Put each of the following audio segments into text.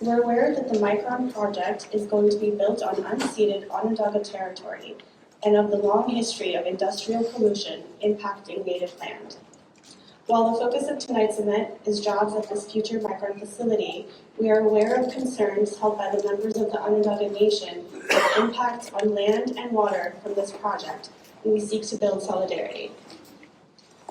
We're aware that the Micron project is going to be built on unceded Onondaga territory and of the long history of industrial pollution impacting native land. While the focus of tonight's event is jobs at this future Micron facility, we are aware of concerns held by the members of the Onondaga Nation with impacts on land and water from this project, and we seek to build solidarity.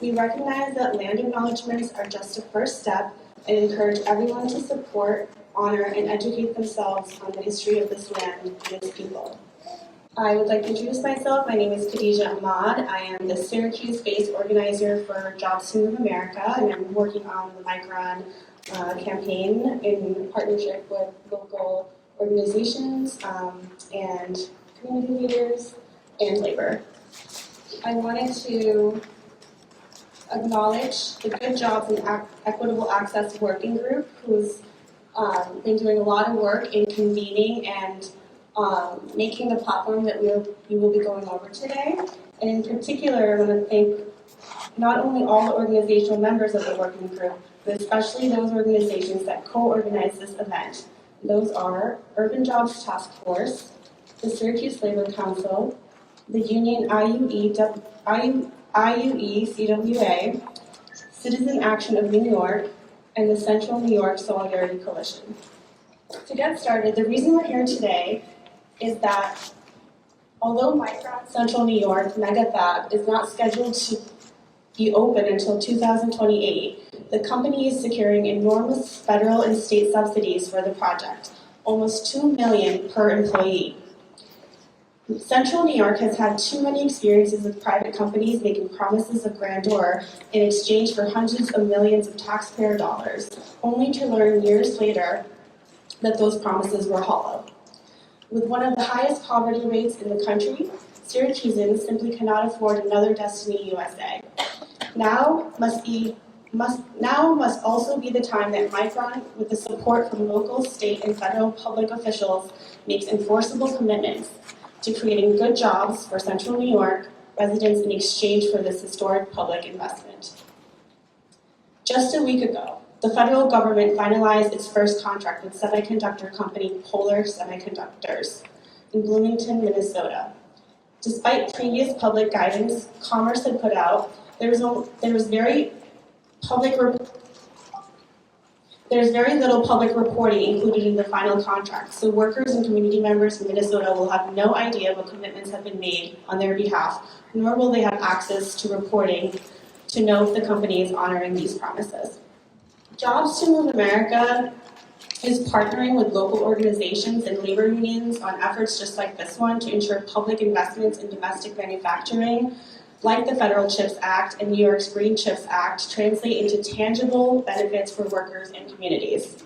We recognize that land acknowledgements are just a first step and encourage everyone to support, honor, and educate themselves on the history of this land and its people. I would like to introduce myself. My name is Khadija Ahmad. I am the Syracuse-based organizer for Jobs to Move America, and I'm working on the Micron campaign in partnership with local organizations and community leaders and labor. I wanted to acknowledge the Good Jobs and Equitable Access Working Group, who's been doing a lot of work in convening and making the platform that we will be going over today. And in particular, I want to thank not only all the organizational members of the working group, but especially those organizations that co-organize this event. Those are Urban Jobs Task Force, the Syracuse Labor Council, the Union IUE-CWA, Citizen Action of New York, and the Central New York Solidarity Coalition. To get started, the reason we're here today is that although Micron Central New York Mega Fab is not scheduled to be open until 2028, the company is securing enormous federal and state subsidies for the project, almost $2 million per employee. Central New York has had too many experiences with private companies making promises of grandeur in exchange for hundreds of millions of taxpayer dollars, only to learn years later that those promises were hollow. With one of the highest poverty rates in the country, Syracusans simply cannot afford another Destiny USA. Now must also be the time that Micron, with the support from local, state, and federal public officials, makes enforceable commitments to creating good jobs for Central New York residents in exchange for this historic public investment. Just a week ago, the federal government finalized its first contract with semiconductor company Polar Semiconductors in Bloomington, Minnesota. Despite previous public guidance Commerce had put out, there's very little public reporting included in the final contract, so workers and community members in Minnesota will have no idea what commitments have been made on their behalf, nor will they have access to reporting to know if the company is honoring these promises. Jobs to Move America is partnering with local organizations and labor unions on efforts just like this one to ensure public investments in domestic manufacturing, like the Federal CHIPS Act and New York's Green CHIPS Act, translate into tangible benefits for workers and communities.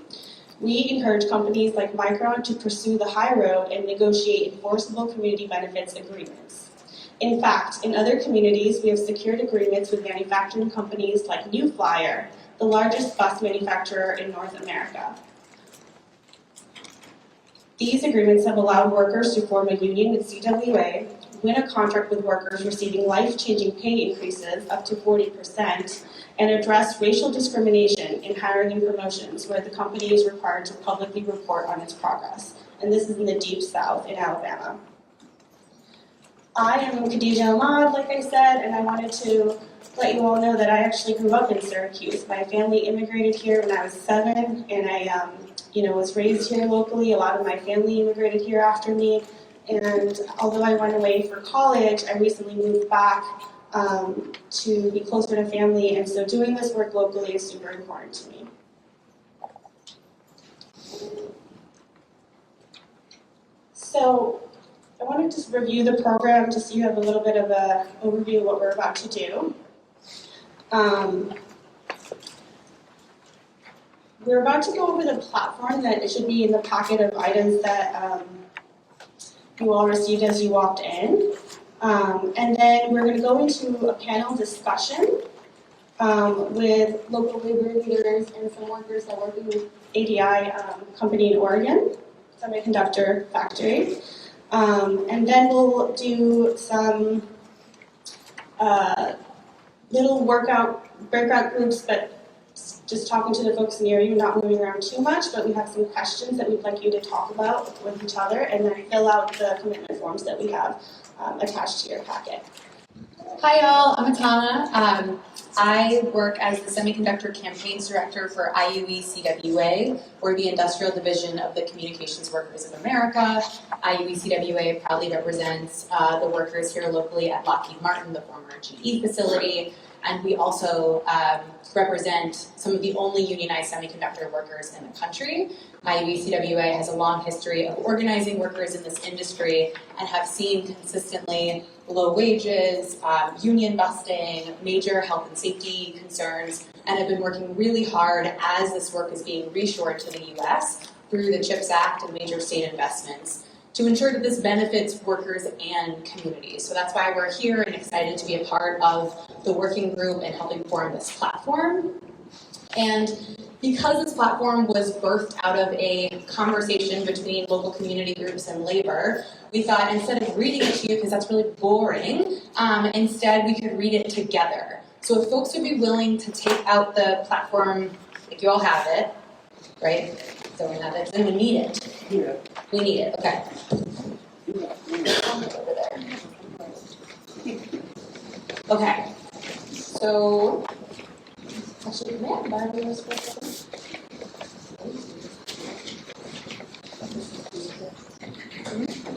We encourage companies like Micron to pursue the high road and negotiate enforceable community benefits agreements. In fact, in other communities, we have secured agreements with manufacturing companies like New Flyer, the largest bus manufacturer in North America. These agreements have allowed workers to form a union with CWA, win a contract with workers receiving life-changing pay increases up to 40%, and address racial discrimination in hiring and promotions where the company is required to publicly report on its progress. And this is in the Deep South in Alabama. I am Khadija Ahmad, like I said, and I wanted to let you all know that I actually grew up in Syracuse. My family immigrated here when I was 7, and I was raised here locally. A lot of my family immigrated here after me. And although I went away for college, I recently moved back to be closer to family, and so doing this work locally is super important to me. So I wanted to review the program just so you have a little bit of an overview of what we're about to do. We're about to go over the platform that it should be in the packet of items that you all received as you walked in. And then we're going to go into a panel discussion with local labor leaders and some workers that work in the ADI company in Oregon, semiconductor factory. And then we'll do some little breakout groups, but just talking to the folks near you, not moving around too much, but we have some questions that we'd like you to talk about with each other, and then fill out the commitment forms that we have attached to your packet. Hi y'all, I'm Atana. I work as the Semiconductor Campaigns Director for IUE-CWA. We're the industrial division of the Communications Workers of America. IUE-CWA proudly represents the workers here locally at Lockheed Martin, the former GE facility, and we also represent some of the only unionized semiconductor workers in the country. IUE-CWA has a long history of organizing workers in this industry and have seen consistently low wages, union busting, major health and safety concerns, and have been working really hard as this work is being reshored to the U.S. through the CHIPS Act and major state investments to ensure that this benefits workers and communities. So that's why we're here and excited to be a part of the working group and helping form this platform. And because this platform was birthed out of a conversation between local community groups and labor, we thought instead of reading it to you, because that's really boring, instead we could read it together. So if folks would be willing to take out the platform, like you all have it, right? So we have it, then we need it. Yeah. We need it, okay. Over there. Okay, so actually, man, Barbie was for a second.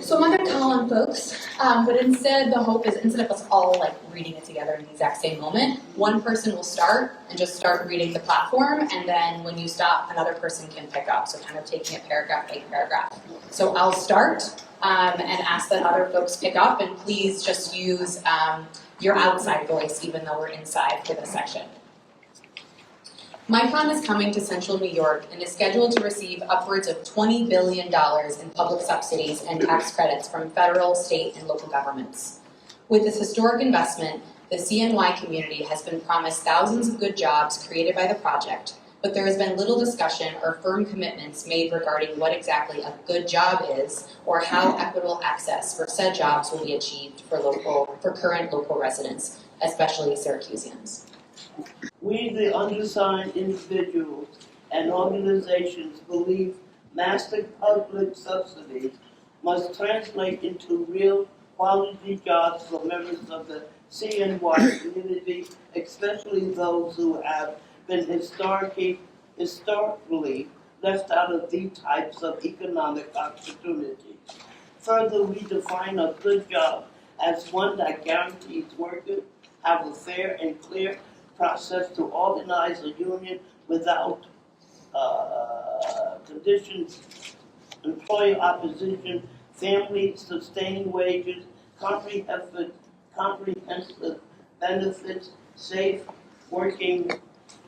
So I'm not going to call on folks, but instead the hope is instead of us all like reading it together in the exact same moment, one person will start and just start reading the platform, and then when you stop, another person can pick up. So kind of taking it paragraph by paragraph. So I'll start and ask that other folks pick up, and please just use your outside voice, even though we're inside for this section. Micron is coming to Central New York and is scheduled to receive upwards of $20 billion in public subsidies and tax credits from federal, state, and local governments. With this historic investment, the CNY community has been promised thousands of good jobs created by the project, but there has been little discussion or firm commitments made regarding what exactly a good job is or how equitable access for said jobs will be achieved for current local residents, especially Syracuseans. We, the undersigned individuals and organizations, believe massive public subsidies must translate into real quality jobs for members of the CNY community, especially those who have been historically left out of these types of economic opportunities. Further, we define a good job as one that guarantees workers have a fair and clear process to organize a union without conditions, employer opposition, family-sustaining wages, comprehensive benefits, safe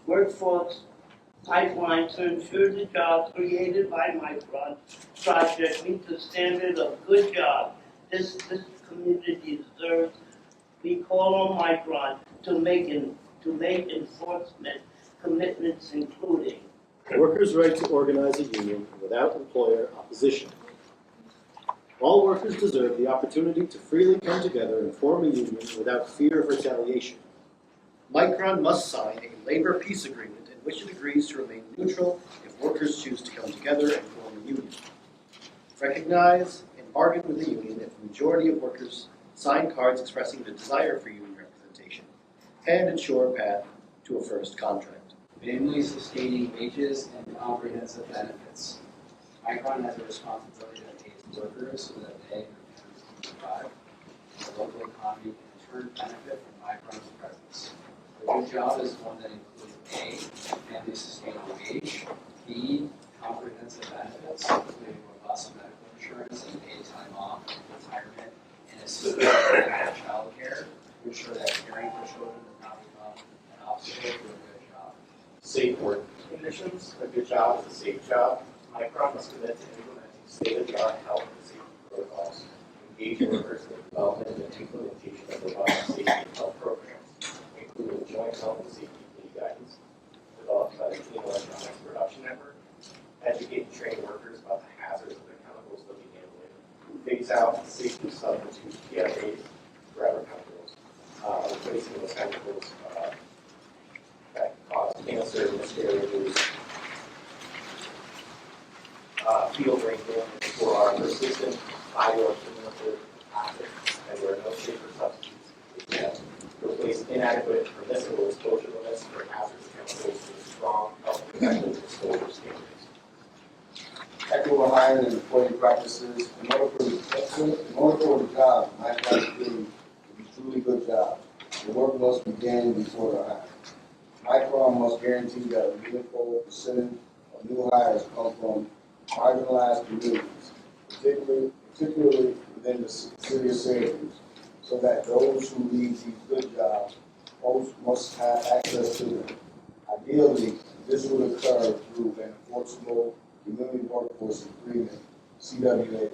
workforce pipeline to ensure the jobs created by Micron project meet the standard of good job this community deserves. We call on Micron to make enforcement commitments, including workers' right to organize a union without employer opposition. All workers deserve the opportunity to freely come together and form a union without fear of retaliation. Micron must sign a labor peace agreement in which it agrees to remain neutral if workers choose to come together and form a union. Recognize and bargain with the union if the majority of workers sign cards expressing the desire for union representation, and ensure a path to a first contract. Family sustaining wages and comprehensive benefits. Micron has a responsibility to pay its workers so that they can survive. The local economy can in turn benefit from Micron's presence. A good job is one that includes A, family sustaining wage, B, comprehensive benefits, including robust medical insurance and paid time off, retirement, and assistance in child care to ensure that caring for children does not become an obstacle to a good job. Safe work conditions. A good job is a safe job. Micron must commit to implementing state-of-the-art health and safety protocols, engage workers in the development and implementation of robust safety and health programs, including joint health and safety committee guidance developed by the Clean Electronics Production Network, educate and train workers about the hazards of the chemicals they'll be handling, phase out safety substitute PFAs for other chemicals, replacing those chemicals that cause cancer, miscarriages, field wrinkling for our persistent bioaccumulative assets, and there are no safer substitutes which have replaced inadequate permissible exposure limits for hazardous chemicals with strong health protective exposure standards. Equitable hiring and employee practices. In order for the job, Micron is doing to be truly good job, the work must begin before the hire. Micron must guarantee that a meaningful percentage of new hires come from marginalized communities, particularly within the city of Syracuse, so that those who lead these good jobs must have access to them. Ideally, this would occur through an enforceable Community Workforce Agreement, CWA.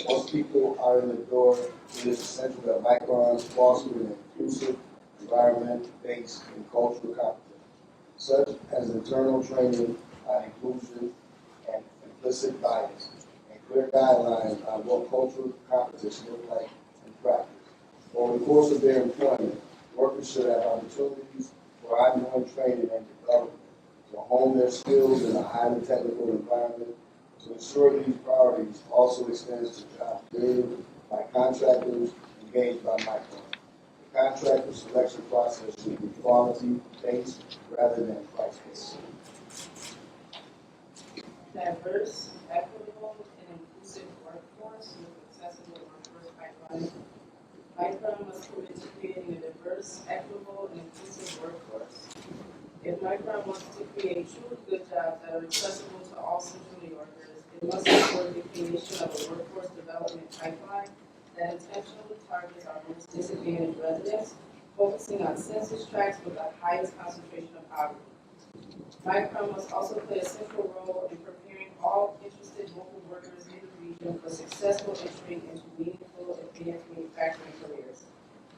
Once people are in the door, it is essential that Micron foster an inclusive environment-based and cultural competence, such as internal training on inclusion and implicit bias, and clear guidelines on what cultural competence look like in practice. Over the course of their employment, workers should have opportunities for ongoing training and development to hone their skills in a highly technical environment. To ensure these priorities also extends to jobs created by contractors engaged by Micron. The contractor selection process should be quality-based rather than price-based. Diverse, equitable, and inclusive workforce with accessible workforce pipeline. Micron must commit to creating a diverse, equitable, and inclusive workforce. If Micron wants to create truly good jobs that are accessible to all Central New Yorkers, it must support the creation of a workforce development pipeline that intentionally targets our most disadvantaged residents, focusing on census tracts with the highest concentration of poverty. Micron must also play a central role in preparing all interested local workers in the region for successful entry into meaningful advanced manufacturing careers.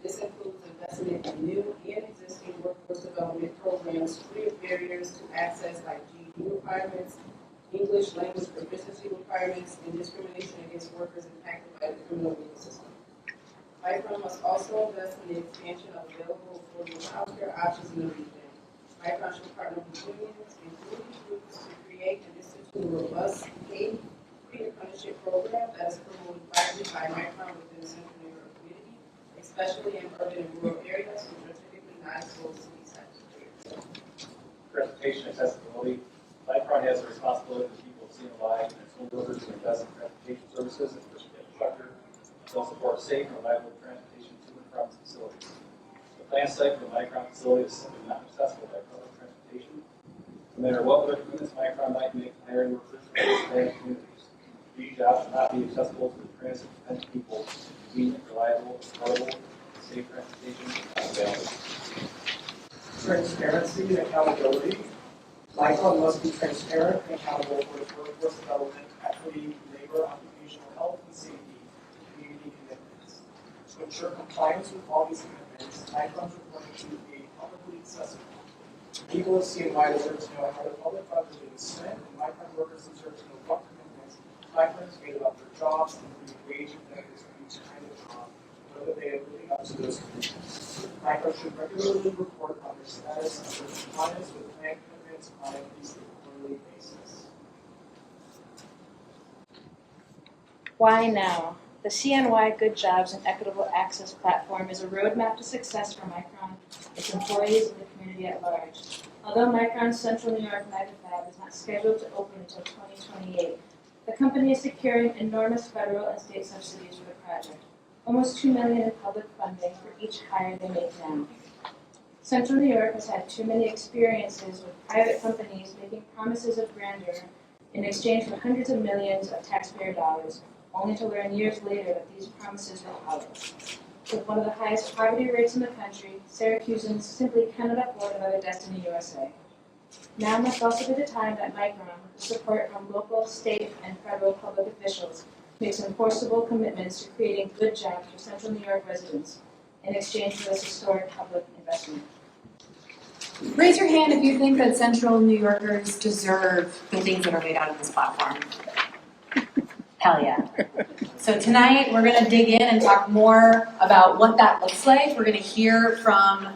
This includes investment in new and existing workforce development programs free of barriers to access like GED requirements, English language proficiency requirements, and discrimination against workers impacted by the criminal legal system. Micron must also invest in the expansion of available affordable healthcare options in the region. Micron should partner with unions and community groups to create and institute a robust paid pre-apprenticeship program that is promoted widely by Micron within the Central New York community, especially in urban and rural areas which are typically not exposed to these types of careers. Transportation accessibility. Micron has a responsibility for the people of CNY and its home workers to invest in transportation services and infrastructure. They'll support safe and reliable transportation to and from its facilities. The planned site for the Micron facility is simply not accessible by public transportation. No matter what other commitments Micron might make to hiring workers from Hispanic communities, these jobs will not be accessible to the transit-dependent people. Convenient, reliable, affordable, safe transportation is not available. Transparency and accountability. Micron must be transparent and accountable for its workforce development, equity, labor, occupational health, and safety, and community commitments. To ensure compliance with all these commitments, Micron's reporting should be publicly accessible. People of CNY deserve to know how the public funds are being spent, and Micron workers deserve to know what commitments Micron has made about their jobs, including wage and benefits for each kind of job, and whether they are living up to those commitments. Micron should regularly report on their status of their compliance with plan commitments on at least a quarterly basis. Why now? The CNY Good Jobs and Equitable Access platform is a roadmap to success for Micron, its employees, and the community at large. Although Micron's Central New York megafab is not scheduled to open until 2028, the company is securing enormous federal and state subsidies for the project, almost $2 million in public funding for each hire they make now. Central New York has had too many experiences with private companies making promises of grandeur in exchange for hundreds of millions of taxpayer dollars, only to learn years later that these promises were hollow. With one of the highest poverty rates in the country, Syracusans simply cannot afford another Destiny USA. Now must also be the time that Micron, with the support from local, state, and federal public officials, makes enforceable commitments to creating good jobs for Central New York residents in exchange for this historic public investment. Raise your hand if you think that Central New Yorkers deserve the things that are laid out in this platform. Hell yeah. So tonight we're going to dig in and talk more about what that looks like. We're going to hear from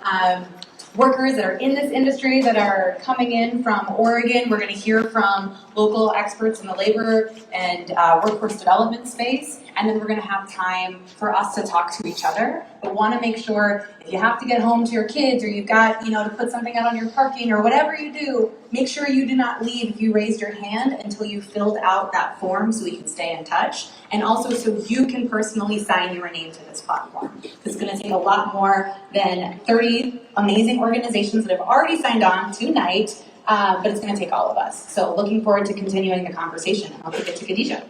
workers that are in this industry that are coming in from Oregon. We're going to hear from local experts in the labor and workforce development space. And then we're going to have time for us to talk to each other. But want to make sure if you have to get home to your kids or you've got, to put something out on your parking or whatever you do, make sure you do not leave if you raised your hand until you filled out that form so we can stay in touch. And also so you can personally sign your name to this platform. It's going to take a lot more than 30 amazing organizations that have already signed on tonight, but it's going to take all of us. So looking forward to continuing the conversation. And I'll take it to Khadijah.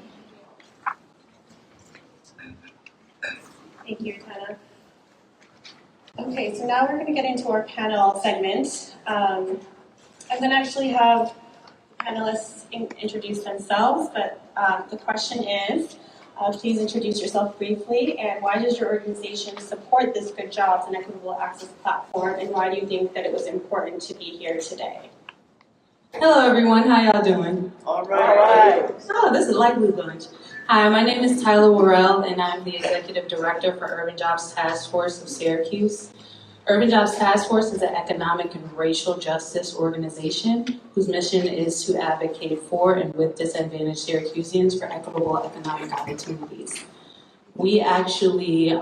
Thank you, Tana. Okay, so now we're going to get into our panel segment. I'm going to actually have panelists introduce themselves, but the question is, please introduce yourself briefly, and why does your organization support this Good Jobs and Equitable Access platform, and why do you think that it was important to be here today? Hello everyone, how y'all doing? All right. Oh, this is a lively bunch. Hi, my name is Tyler Worrell, and I'm the Executive Director for Urban Jobs Task Force of Syracuse. Urban Jobs Task Force is an economic and racial justice organization whose mission is to advocate for and with disadvantaged Syracuseans for equitable economic opportunities. We actually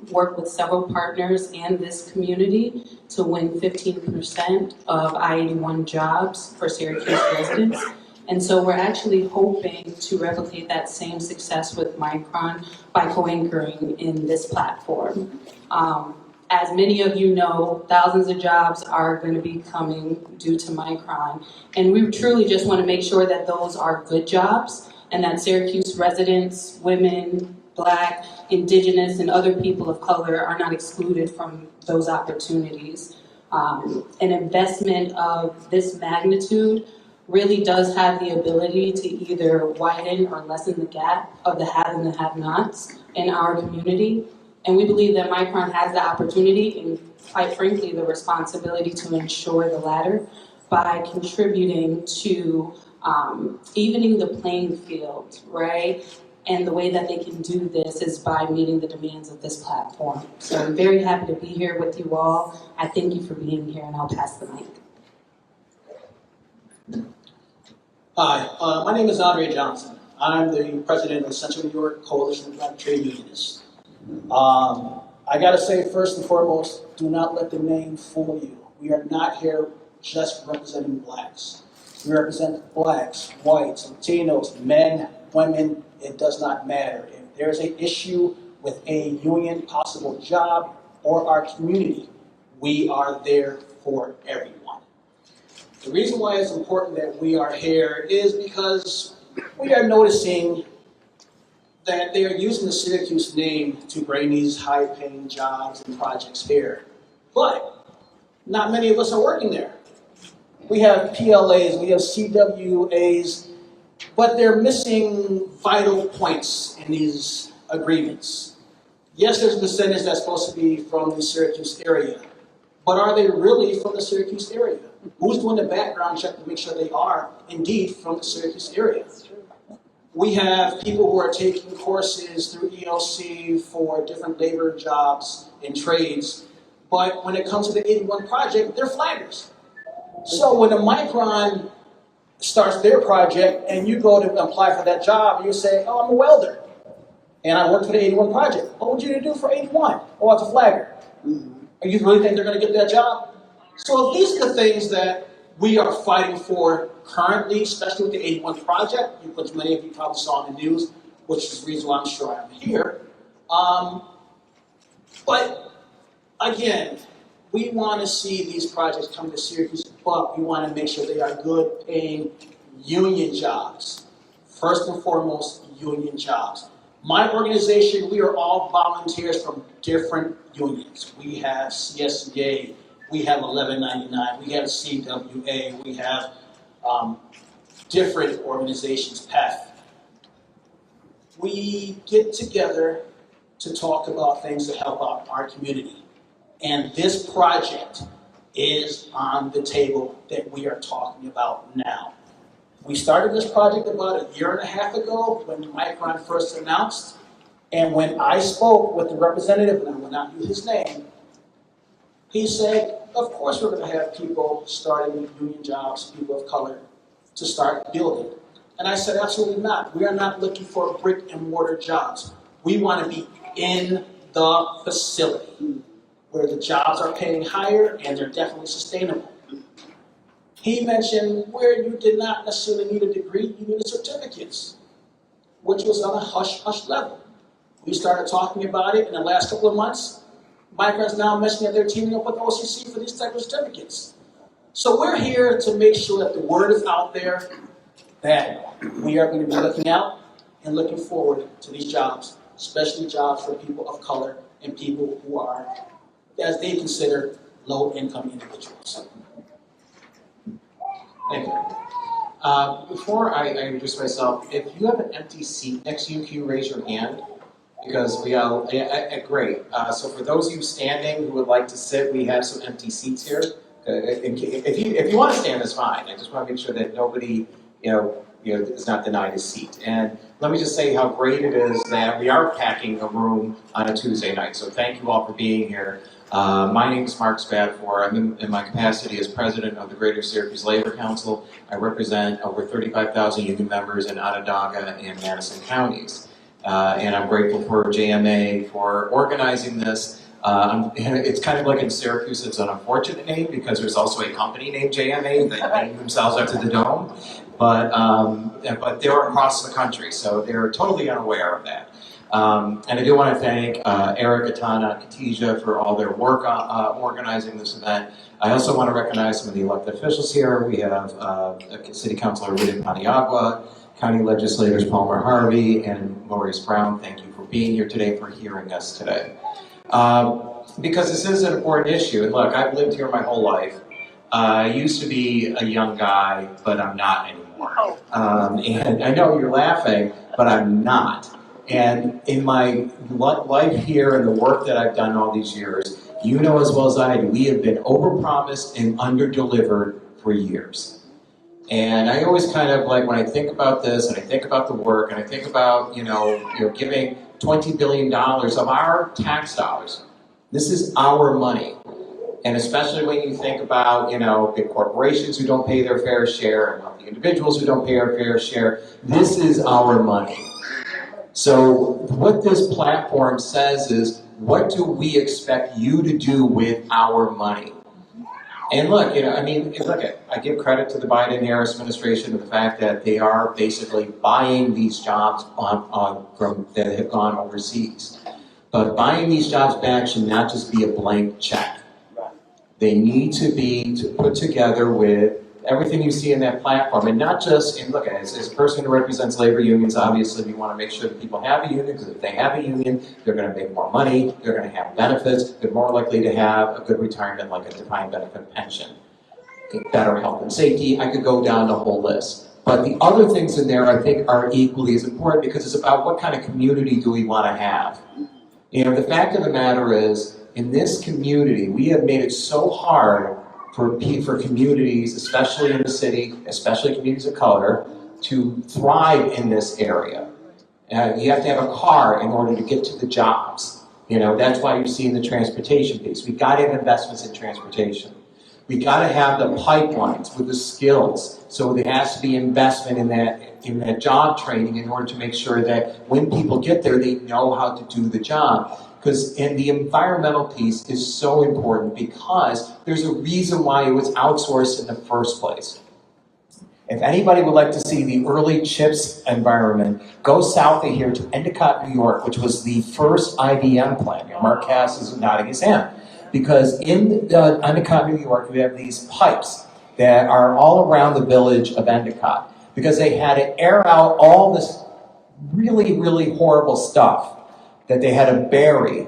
work with several partners in this community to win 15% of I-81 jobs for Syracuse residents. And so we're actually hoping to replicate that same success with Micron by co-anchoring in this platform. As many of you know, thousands of jobs are going to be coming due to Micron. And we truly just want to make sure that those are good jobs and that Syracuse residents, women, Black, Indigenous, and other people of color are not excluded from those opportunities. An investment of this magnitude really does have the ability to either widen or lessen the gap of the have and the have-nots in our community. And we believe that Micron has the opportunity and, quite frankly, the responsibility to ensure the latter by contributing to evening the playing field, right? And the way that they can do this is by meeting the demands of this platform. So I'm very happy to be here with you all. I thank you for being here, and I'll pass the mic. Hi, my name is Andre Johnson. I'm the president of the Central New York Coalition of Black Trade Unionists. I gotta say, first and foremost, do not let the name fool you. We are not here just representing blacks. We represent blacks, whites, Latinos, men, women, it does not matter. If there's an issue with a union, possible job, or our community, we are there for everyone. The reason why it's important that we are here is because we are noticing that they are using the Syracuse name to bring these high-paying jobs and projects here. But not many of us are working there. We have PLAs, we have CWAs, but they're missing vital points in these agreements. Yes, there's a percentage that's supposed to be from the Syracuse area, but are they really from the Syracuse area? Who's doing the background check to make sure they are indeed from the Syracuse area? We have people who are taking courses through ELC for different labor jobs and trades, but when it comes to the 81 project, they're flaggers. So when a Micron starts their project and you go to apply for that job, you say, oh, I'm a welder and I worked for the 81 project. What would you do for 81? Oh, it's a flagger. Are you really think they're going to get that job? So these are the things that we are fighting for currently, especially with the 81 project, which many of you probably saw in the news, which is the reason why I'm sure I'm here. But again, we want to see these projects come to Syracuse, but we want to make sure they are good paying union jobs. First and foremost, union jobs. My organization, we are all volunteers from different unions. We have CSEA, we have 1199, we have CWA, we have different organizations, PEF. We get together to talk about things to help out our community. And this project is on the table that we are talking about now. We started this project about a year and a half ago when Micron first announced. And when I spoke with the representative, and I will not use his name, he said, of course we're going to have people starting union jobs, people of color, to start building. And I said, absolutely not. We are not looking for brick and mortar jobs. We want to be in the facility where the jobs are paying higher and they're definitely sustainable. He mentioned where you did not necessarily need a degree, you needed certificates, which was on a hush-hush level. We started talking about it in the last couple of months. Micron's now mentioning that they're teaming up with OCC for these type of certificates. So we're here to make sure that the word is out there that we are going to be looking out and looking forward to these jobs, especially jobs for people of color and people who are, as they consider, low-income individuals. Thank you. Before I introduce myself, if you have an empty seat next to you, can you raise your hand? Because we all, great. So for those of you standing who would like to sit, we have some empty seats here. If you want to stand, that's fine. I just want to make sure that nobody, is not denied a seat. And let me just say how great it is that we are packing a room on a Tuesday night. So thank you all for being here. My name is Mark Spadfor. I'm in my capacity as president of the Greater Syracuse Labor Council. I represent over 35,000 union members in Onondaga and Madison counties. And I'm grateful for JMA for organizing this. It's kind of like in Syracuse, it's an unfortunate name because there's also a company named JMA that named themselves after the dome. But they're across the country, so they're totally unaware of that. And I do want to thank Eric, Atana, Khadija for all their work organizing this event. I also want to recognize some of the elected officials here. We have City Councilor Rita Paniagua, County Legislators Palmer Harvey, and Maurice Brown. Thank you for being here today, for hearing us today. Because this is an important issue. And look, I've lived here my whole life. I used to be a young guy, but I'm not anymore. And I know you're laughing, but I'm not. And in my life here and the work that I've done all these years, you know as well as I do, we have been overpromised and underdelivered for years. And I always kind of like, when I think about this and I think about the work and I think about, giving $20 billion of our tax dollars, this is our money. And especially when you think about, big corporations who don't pay their fair share and wealthy individuals who don't pay our fair share, this is our money. So what this platform says is, what do we expect you to do with our money? And look, I give credit to the Biden-Harris administration for the fact that they are basically buying these jobs from that have gone overseas. But buying these jobs back should not just be a blank check. They need to be put together with everything you see in that platform, and not just, as a person who represents labor unions, obviously we want to make sure that people have a union, because if they have a union, they're going to make more money, they're going to have benefits, they're more likely to have a good retirement, like a defined benefit pension, better health and safety. I could go down the whole list. But the other things in there I think are equally as important, because it's about what kind of community do we want to have. The fact of the matter is, in this community, we have made it so hard for communities, especially in the city, especially communities of color, to thrive in this area. You have to have a car in order to get to the jobs. That's why you're seeing the transportation piece. We've got to have investments in transportation. We got to have the pipelines with the skills. So there has to be investment in that job training in order to make sure that when people get there, they know how to do the job. And the environmental piece is so important, because there's a reason why it was outsourced in the first place. If anybody would like to see the early CHIPS environment, go south of here to Endicott, New York, which was the first IBM plant. Mark Cass is nodding his hand. Because in Endicott, New York, we have these pipes that are all around the village of Endicott, because they had to air out all this really, really horrible stuff that they had to bury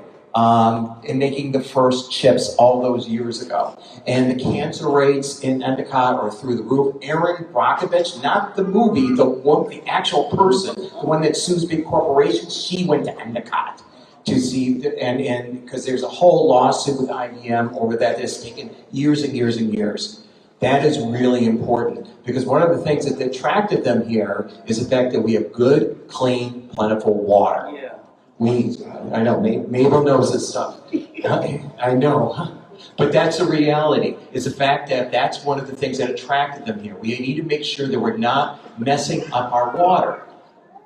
in making the first chips all those years ago. And the cancer rates in Endicott are through the roof. Erin Brockovich, not the movie, the actual person, the one that sues big corporations, she went to Endicott to see, and because there's a whole lawsuit with IBM over that that's taken years and years and years. That is really important, because one of the things that attracted them here is the fact that we have good, clean, plentiful water. I know, Mabel knows this stuff. I know. But that's a reality. It's the fact that that's one of the things that attracted them here. We need to make sure that we're not messing up our water.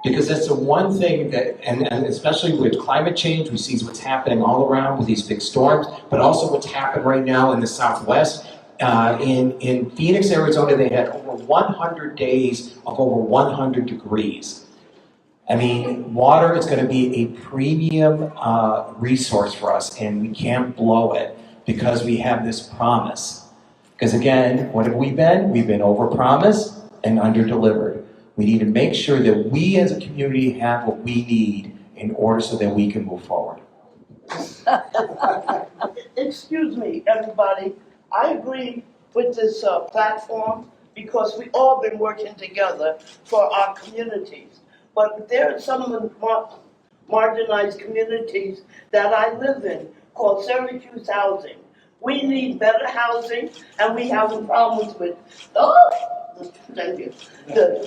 Because that's the one thing that, and especially with climate change, we see what's happening all around with these big storms, but also what's happened right now in the Southwest. In Phoenix, Arizona, they had over 100 days of over 100 degrees. I mean, water is going to be a premium resource for us, and we can't blow it because we have this promise. Because again, what have we been? We've been over-promised and under-delivered. We need to make sure that we as a community have what we need in order so that we can move forward. Excuse me, everybody. I agree with this platform because we all been working together for our communities. But there are some marginalized communities that I live in called Syracuse housing. We need better housing, and we have problems with thank you.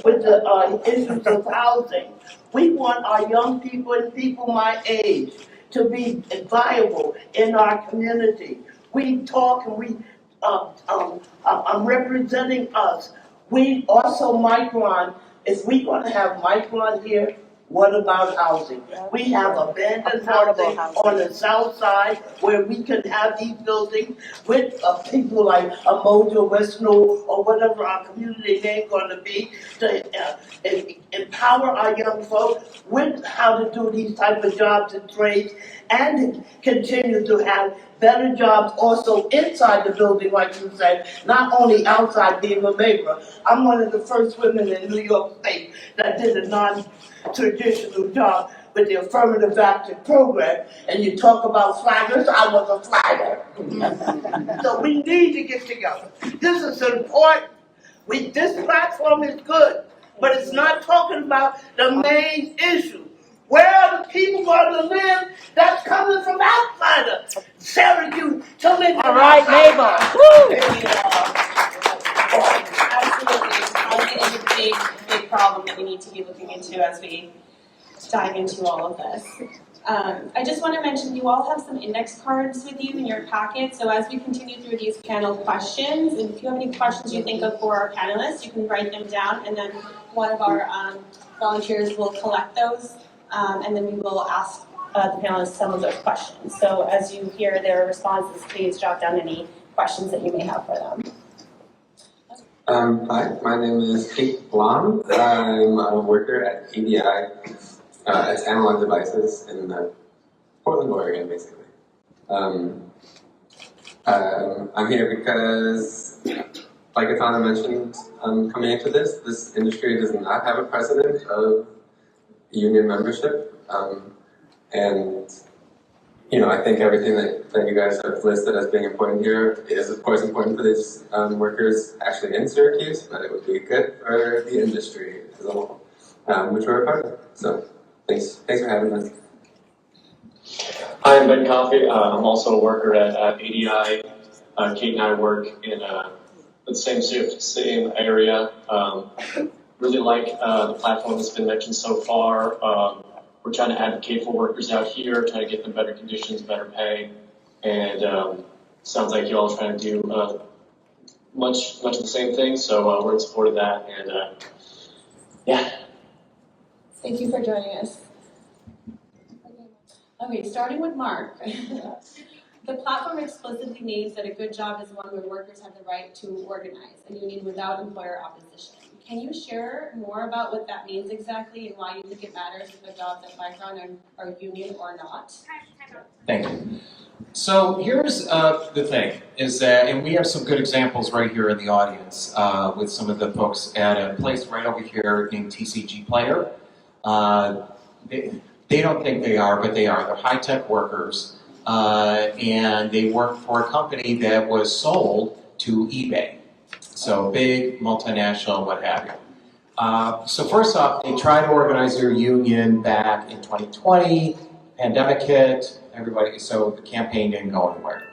With the issues of housing. We want our young people and people my age to be viable in our community. We talk and I'm representing us. We also Micron. If we're going to have Micron here, what about housing? We have abandoned housing on the south side where we can have these buildings with people like Mojo, West Snow, or whatever our community name going to be, to empower our young folks with how to do these type of jobs and trades, and continue to have better jobs also inside the building, like you said, not only outside being a laborer. I'm one of the first women in New York State that did a non-traditional job with the affirmative action program, and you talk about flaggers, I was a flagger. So we need to get together. This is important. This platform is good, but it's not talking about the main issue. Where are the people going to live that's coming from outside of Syracuse to live? All right, neighbor. Absolutely. Housing is a big problem that we need to be looking into as we dive into all of this. I just want to mention you all have some index cards with you in your packet, so as we continue through these panel questions, and if you have any questions you think of for our panelists, you can write them down, and then one of our volunteers will collect those, and then we will ask the panelists some of those questions. So as you hear their responses, please jot down any questions that you may have for them. Hi, my name is Kate Blom. I'm a worker at ADI. It's analog devices in Portland, Oregon, basically. I'm here because, like Atana mentioned, coming into this industry does not have a precedent of union membership. And, you know, I think everything that you guys have listed as being important here is, of course, important for these workers actually in Syracuse, but it would be good for the industry as a whole, which we're a part of. So, thanks for having us. Hi, I'm Ben Coffey. I'm also a worker at ADI. Kate and I work in the same area. Really like the platform that's been mentioned so far. We're trying to advocate for workers out here, trying to get them better conditions, better pay, and sounds like you all are trying to do much of the same thing. So we're in support of that, and yeah. Thank you for joining us. Okay, starting with Mark. The platform explicitly names that a good job is one where workers have the right to organize a union without employer opposition. Can you share more about what that means exactly and why you think it matters if the jobs at Micron are union or not? Thank you. So here's the thing, is that, and we have some good examples right here in the audience with some of the folks at a place right over here named TCG Player. They don't think they are, but they are. They're high-tech workers, and they work for a company that was sold to eBay. So big, multinational, what have you. So first off, they tried to organize their union back in 2020, pandemic hit, everybody, so the campaign didn't go anywhere.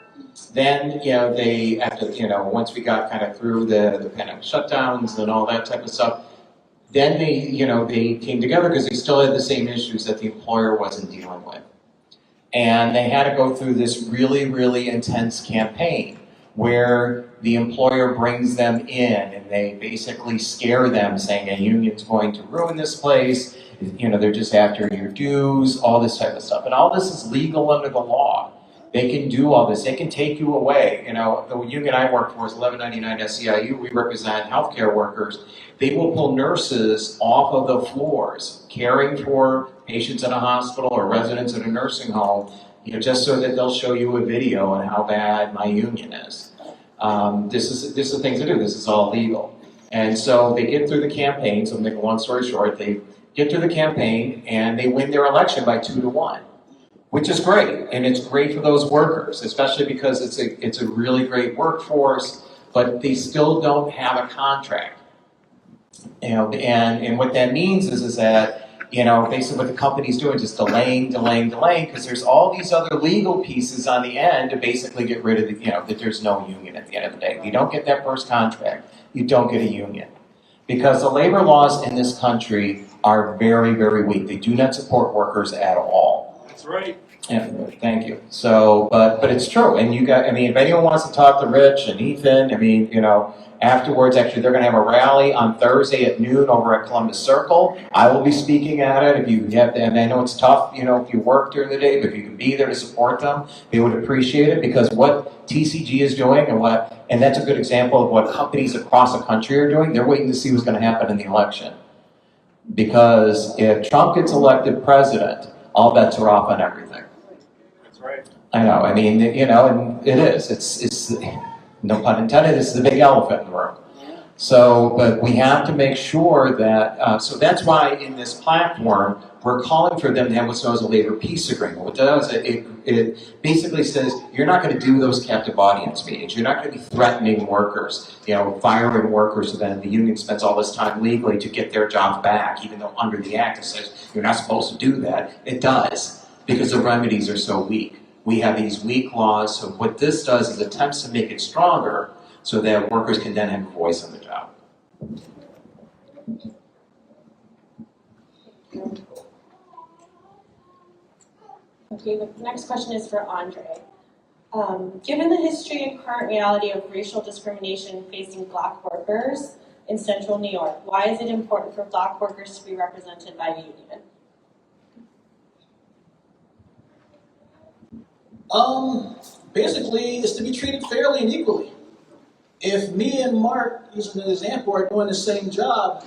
Then, once we got kind of through the pandemic shutdowns and all that type of stuff, then they came together because they still had the same issues that the employer wasn't dealing with. And they had to go through this really, really intense campaign where the employer brings them in and they basically scare them saying a union's going to ruin this place, they're just after your dues, all this type of stuff. And all this is legal under the law. They can do all this. They can take you away. The union I work for is 1199 SEIU. We represent healthcare workers. They will pull nurses off of the floors, caring for patients in a hospital or residents in a nursing home, just so that they'll show you a video on how bad my union is. This is the things to do. This is all legal. And so they get through the campaign. So to make a long story short, they get through the campaign and they win their election by 2-1. Which is great, and it's great for those workers, especially because it's a really great workforce, but they still don't have a contract. And what that means is that, basically what the company's doing is just delaying, because there's all these other legal pieces on the end to basically get rid of that there's no union at the end of the day. If you don't get that first contract, you don't get a union. Because the labor laws in this country are very, very weak. They do not support workers at all. That's right. Yeah, thank you. So, but it's true. And if anyone wants to talk to Rich and Ethan, afterwards, actually, they're going to have a rally on Thursday at noon over at Columbus Circle. I will be speaking at it. If you have, and I know it's tough, if you work during the day, but if you can be there to support them, they would appreciate it, because what TCG is doing and that's a good example of what companies across the country are doing. They're waiting to see what's going to happen in the election. Because if Trump gets elected president, all bets are off on everything. Right. I know. And it is. It's no pun intended. It's the big elephant in the room. So, but we have to make sure that. So that's why in this platform we're calling for them to have what's known as a labor peace agreement. What it does, it basically says you're not going to do those captive audience meetings. You're not going to be threatening workers, firing workers, so then the union spends all this time legally to get their jobs back, even though under the act it says you're not supposed to do that. It does. Because the remedies are so weak. We have these weak laws, so what this does is attempts to make it stronger so that workers can then have a voice on the job. Okay, the next question is for Andre. Given the history and current reality of racial discrimination facing Black workers in Central New York, why is it important for Black workers to be represented by a union? Basically, it's to be treated fairly and equally. If me and Mark, using an example, are doing the same job,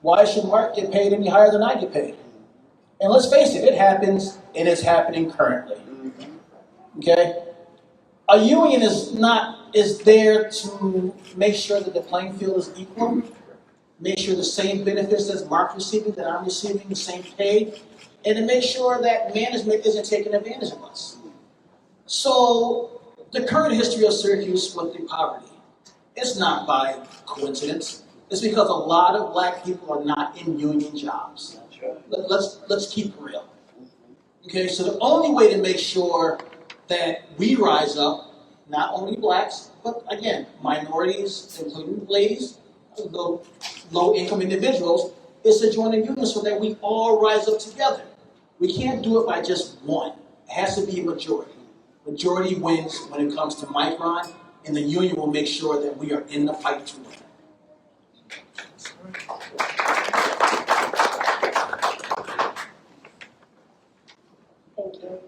why should Mark get paid any higher than I get paid? And let's face it, it happens, and it's happening currently. Okay? A union is there to make sure that the playing field is equal, make sure the same benefits as Mark's receiving, that I'm receiving, the same pay, and to make sure that management isn't taking advantage of us. So, the current history of Syracuse with the poverty, it's not by coincidence. It's because a lot of Black people are not in union jobs. Let's keep it real. Okay, so the only way to make sure that we rise up, not only Blacks, but again, minorities, including ladies, low-income individuals, is to join a union so that we all rise up together. We can't do it by just one. It has to be a majority. Majority wins when it comes to Micron, and the union will make sure that we are in the fight to win. Thank you.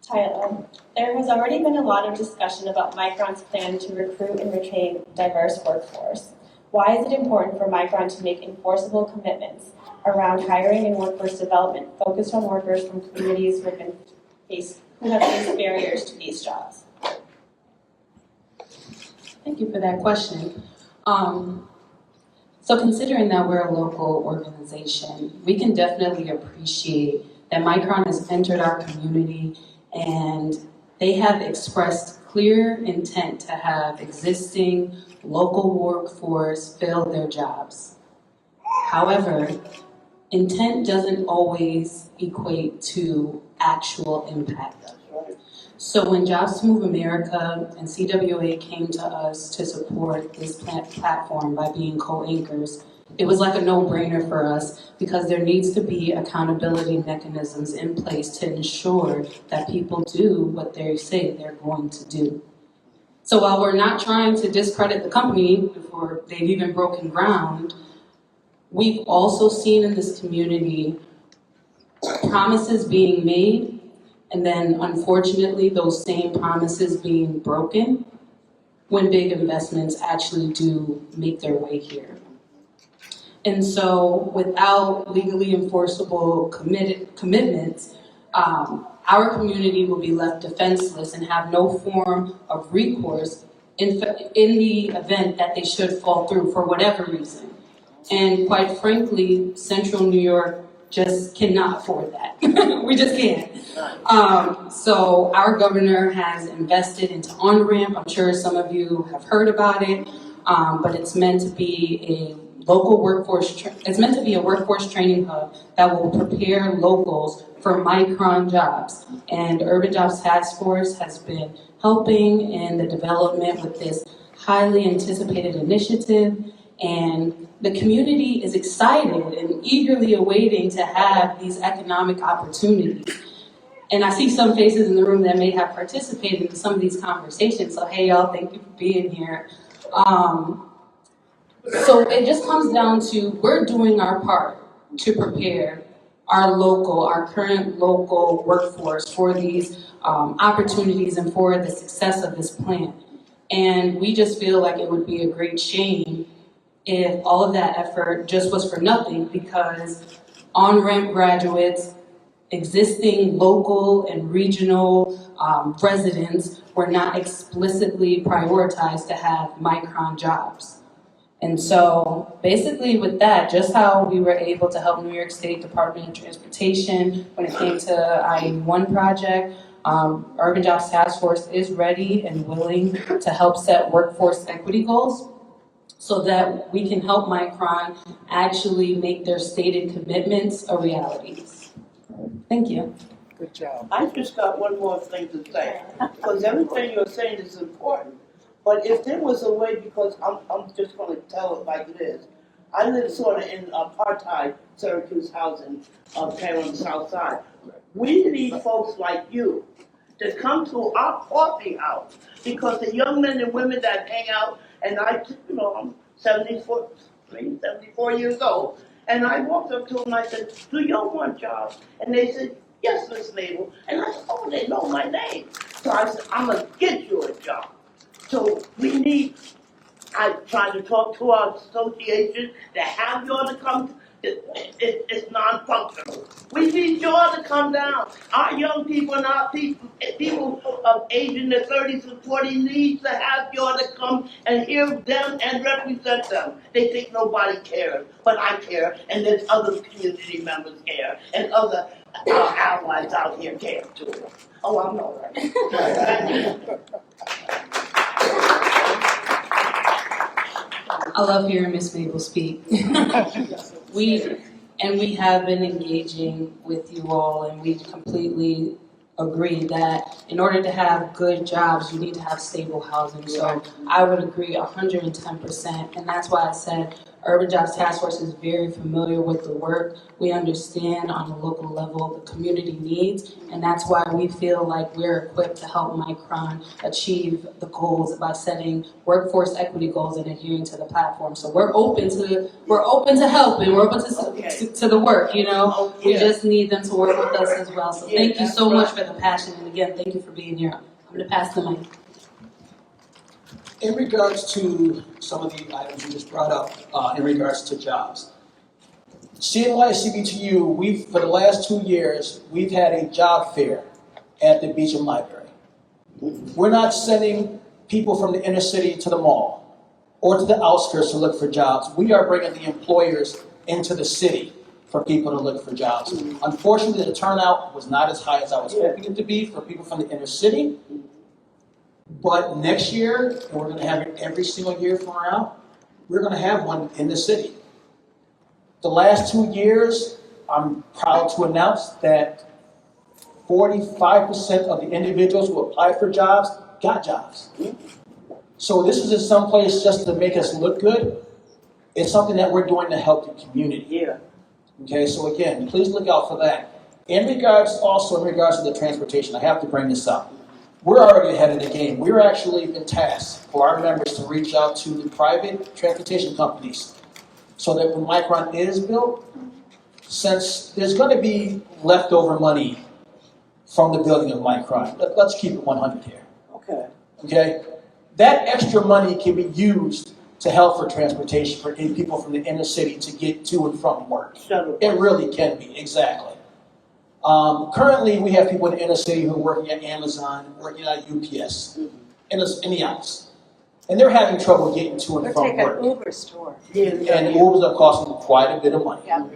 Tyler, there has already been a lot of discussion about Micron's plan to recruit and retain diverse workforce. Why is it important for Micron to make enforceable commitments around hiring and workforce development focused on workers from communities who have faced barriers to these jobs? Thank you for that question. So considering that we're a local organization, we can definitely appreciate that Micron has entered our community and they have expressed clear intent to have existing local workforce fill their jobs. However, intent doesn't always equate to actual impact. So when Jobs to Move America and CWA came to us to support this platform by being co-anchors, it was like a no-brainer for us because there needs to be accountability mechanisms in place to ensure that people do what they say they're going to do. So while we're not trying to discredit the company before they've even broken ground, we've also seen in this community promises being made and then unfortunately those same promises being broken when big investments actually do make their way here. And so without legally enforceable commitments, our community will be left defenseless and have no form of recourse in the event that they should fall through for whatever reason. And quite frankly, Central New York just cannot afford that. We just can't. So our governor has invested into on-ramp. I'm sure some of you have heard about it, but it's meant to be a local workforce, it's meant to be a workforce training hub that will prepare locals for Micron jobs. And Urban Jobs Task Force has been helping in the development with this highly anticipated initiative. And the community is excited and eagerly awaiting to have these economic opportunities. And I see some faces in the room that may have participated in some of these conversations. So hey y'all, thank you for being here. So it just comes down to we're doing our part to prepare our current local workforce for these opportunities and for the success of this plan. And we just feel like it would be a great shame if all of that effort just was for nothing because on-ramp graduates, existing local and regional residents were not explicitly prioritized to have Micron jobs. And so basically with that, just how we were able to help New York State Department of Transportation when it came to IUE-1 project, Urban Jobs Task Force is ready and willing to help set workforce equity goals so that we can help Micron actually make their stated commitments a reality. Thank you. Good job. I just got one more thing to say, because everything you're saying is important. But if there was a way, because I'm just going to tell it like it is. I live sort of in apartheid Syracuse housing here on the south side. We need folks like you to come to our coffee house, because the young men and women that hang out, and I'm 74 years old, and I walked up to them and I said, do y'all want jobs? And they said, yes, Miss Mabel. And I said, oh, they know my name. So I said, I'm going to get you a job. So I tried to talk to our association to have y'all to come. It's non-functional. We need y'all to come down. Our young people and our people of age in their 30s and 40s need to have y'all to come and hear them and represent them. They think nobody cares, but I care, and there's other community members care, and other allies out here care too. Oh, I'm all right. I love hearing Ms. Mabel speak. We have been engaging with you all, and we completely agree that in order to have good jobs, you need to have stable housing. So I would agree 110%, and that's why I said Urban Jobs Task Force is very familiar with the work. We understand on a local level the community needs, and that's why we feel like we're equipped to help Micron achieve the goals by setting workforce equity goals and adhering to the platform. So we're open to helping, we're open to the work, you know. We just need them to work with us as well. So thank you so much for the passion, and again, thank you for being here. I'm going to pass the mic. In regards to some of the items you just brought up, in regards to jobs, CNY CBTU, for the last 2 years, we've had a job fair at the Beecham Library. We're not sending people from the inner city to the mall or to the outskirts to look for jobs. We are bringing the employers into the city for people to look for jobs. Unfortunately, the turnout was not as high as I was hoping it to be for people from the inner city. But next year, and we're going to have it every single year from now, we're going to have one in the city. The last 2 years, I'm proud to announce that 45% of the individuals who applied for jobs got jobs. So this is in some place just to make us look good. It's something that we're doing to help the community. Yeah. Okay, so again, please look out for that. In regards to the transportation, I have to bring this up. We're already ahead of the game. We're actually been tasked for our members to reach out to the private transportation companies so that when Micron is built, since there's going to be leftover money from the building of Micron, let's keep it 100 here. Okay. Okay? That extra money can be used to help for transportation for people from the inner city to get to and from work. It really can be, exactly. Currently, we have people in the inner city who are working at Amazon, working at UPS, in the office. And they're having trouble getting to and from work. Ubers to work. And Ubers are costing them quite a bit of money. Yeah.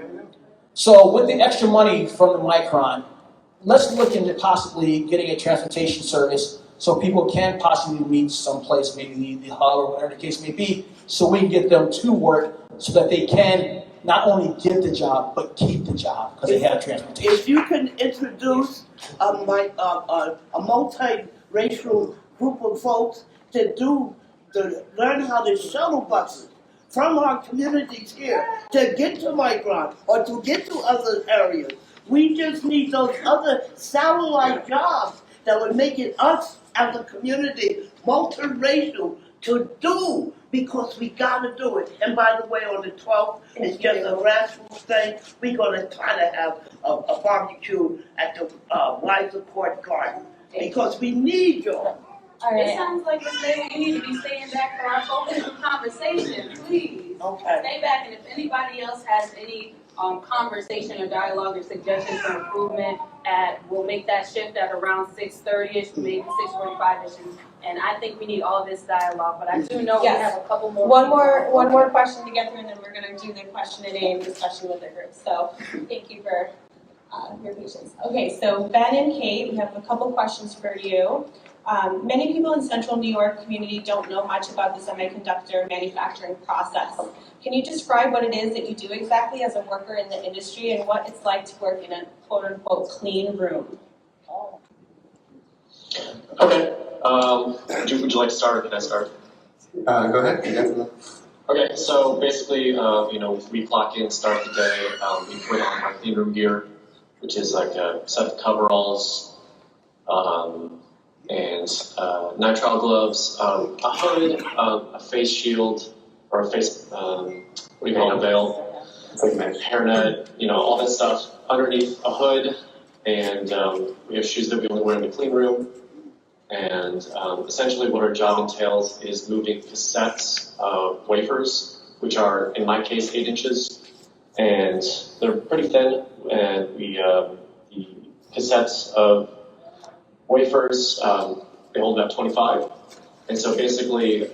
So with the extra money from the Micron, let's look into possibly getting a transportation service so people can possibly meet someplace, maybe the hub or whatever the case may be, so we can get them to work so that they can not only get the job, but keep the job because they have transportation. If you can introduce a multi-racial group of folks to learn how to shuttle buses from our communities here to get to Micron or to get to other areas. We just need those other satellite jobs that would make it us as a community multiracial to do, because we gotta do it. And by the way, on the 12th, it's just a grassroots thing. We're gonna try to have a barbecue at the Weiser Court Garden, because we need y'all. It sounds like Ms. Bailey, you need to be staying back for our focus conversation, please. Okay. Stay back, and if anybody else has any conversation or dialogue or suggestions for improvement, we'll make that shift at around 6:30ish, maybe 6:45ish, and I think we need all this dialogue. But I do know we have a couple more. One more question to get through, and then we're going to do the question and answer discussion with the group. So thank you for your patience. Okay, so Ben and Kate, we have a couple questions for you. Many people in Central New York community don't know much about the semiconductor manufacturing process. Can you describe what it is that you do exactly as a worker in the industry and what it's like to work in a quote-unquote clean room? Okay. Would you like to start or can I start? Go ahead. Okay, so basically, we clock in, start the day, we put on our clean room gear, which is like a set of coveralls, and nitrile gloves, a hood, a face shield, or a face, what do you call it, a veil, it's like hairnet, all that stuff underneath a hood, and we have shoes that we only wear in the clean room. And essentially what our job entails is moving cassettes of wafers, which are, in my case, 8 inches, and they're pretty thin, and the cassettes of wafers, they hold about 25. And so basically,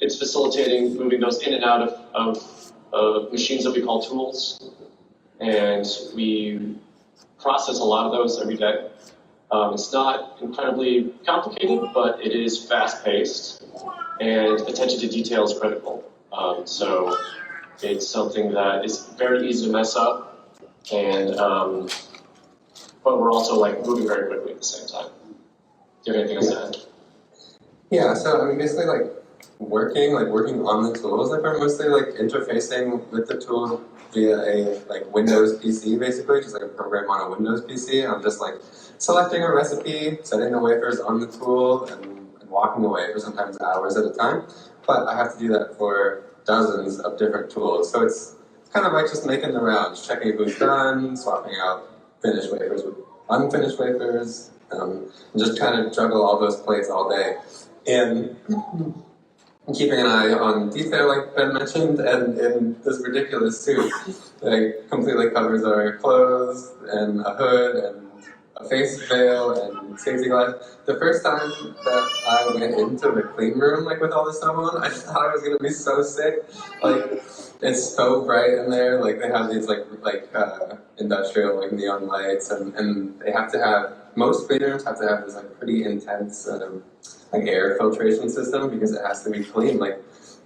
it's facilitating moving those in and out of machines that we call tools. And we process a lot of those every day. It's not incredibly complicated, but it is fast-paced, and attention to detail is critical. So it's something that is very easy to mess up, and but we're also moving very quickly at the same time. Do you have anything else to add? Yeah, so I mean, basically working on the tools, we're mostly interfacing with the tool via a Windows PC, basically, just a program on a Windows PC. I'm just selecting a recipe, setting the wafers on the tool, and walking away for sometimes hours at a time. But I have to do that for dozens of different tools. So it's kind of just making the rounds, checking who's done, swapping out finished wafers with unfinished wafers, and just trying to juggle all those plates all day. And keeping an eye on detail, like Ben mentioned, and in this ridiculous suit that completely covers our clothes, and a hood, and a face veil, and safety glass. The first time that I went into the clean room, with all this stuff on, I thought I was gonna be so sick. It's so bright in there. They have these industrial neon lights, and they have to have, most clean rooms have to have this pretty intense air filtration system because it has to be clean.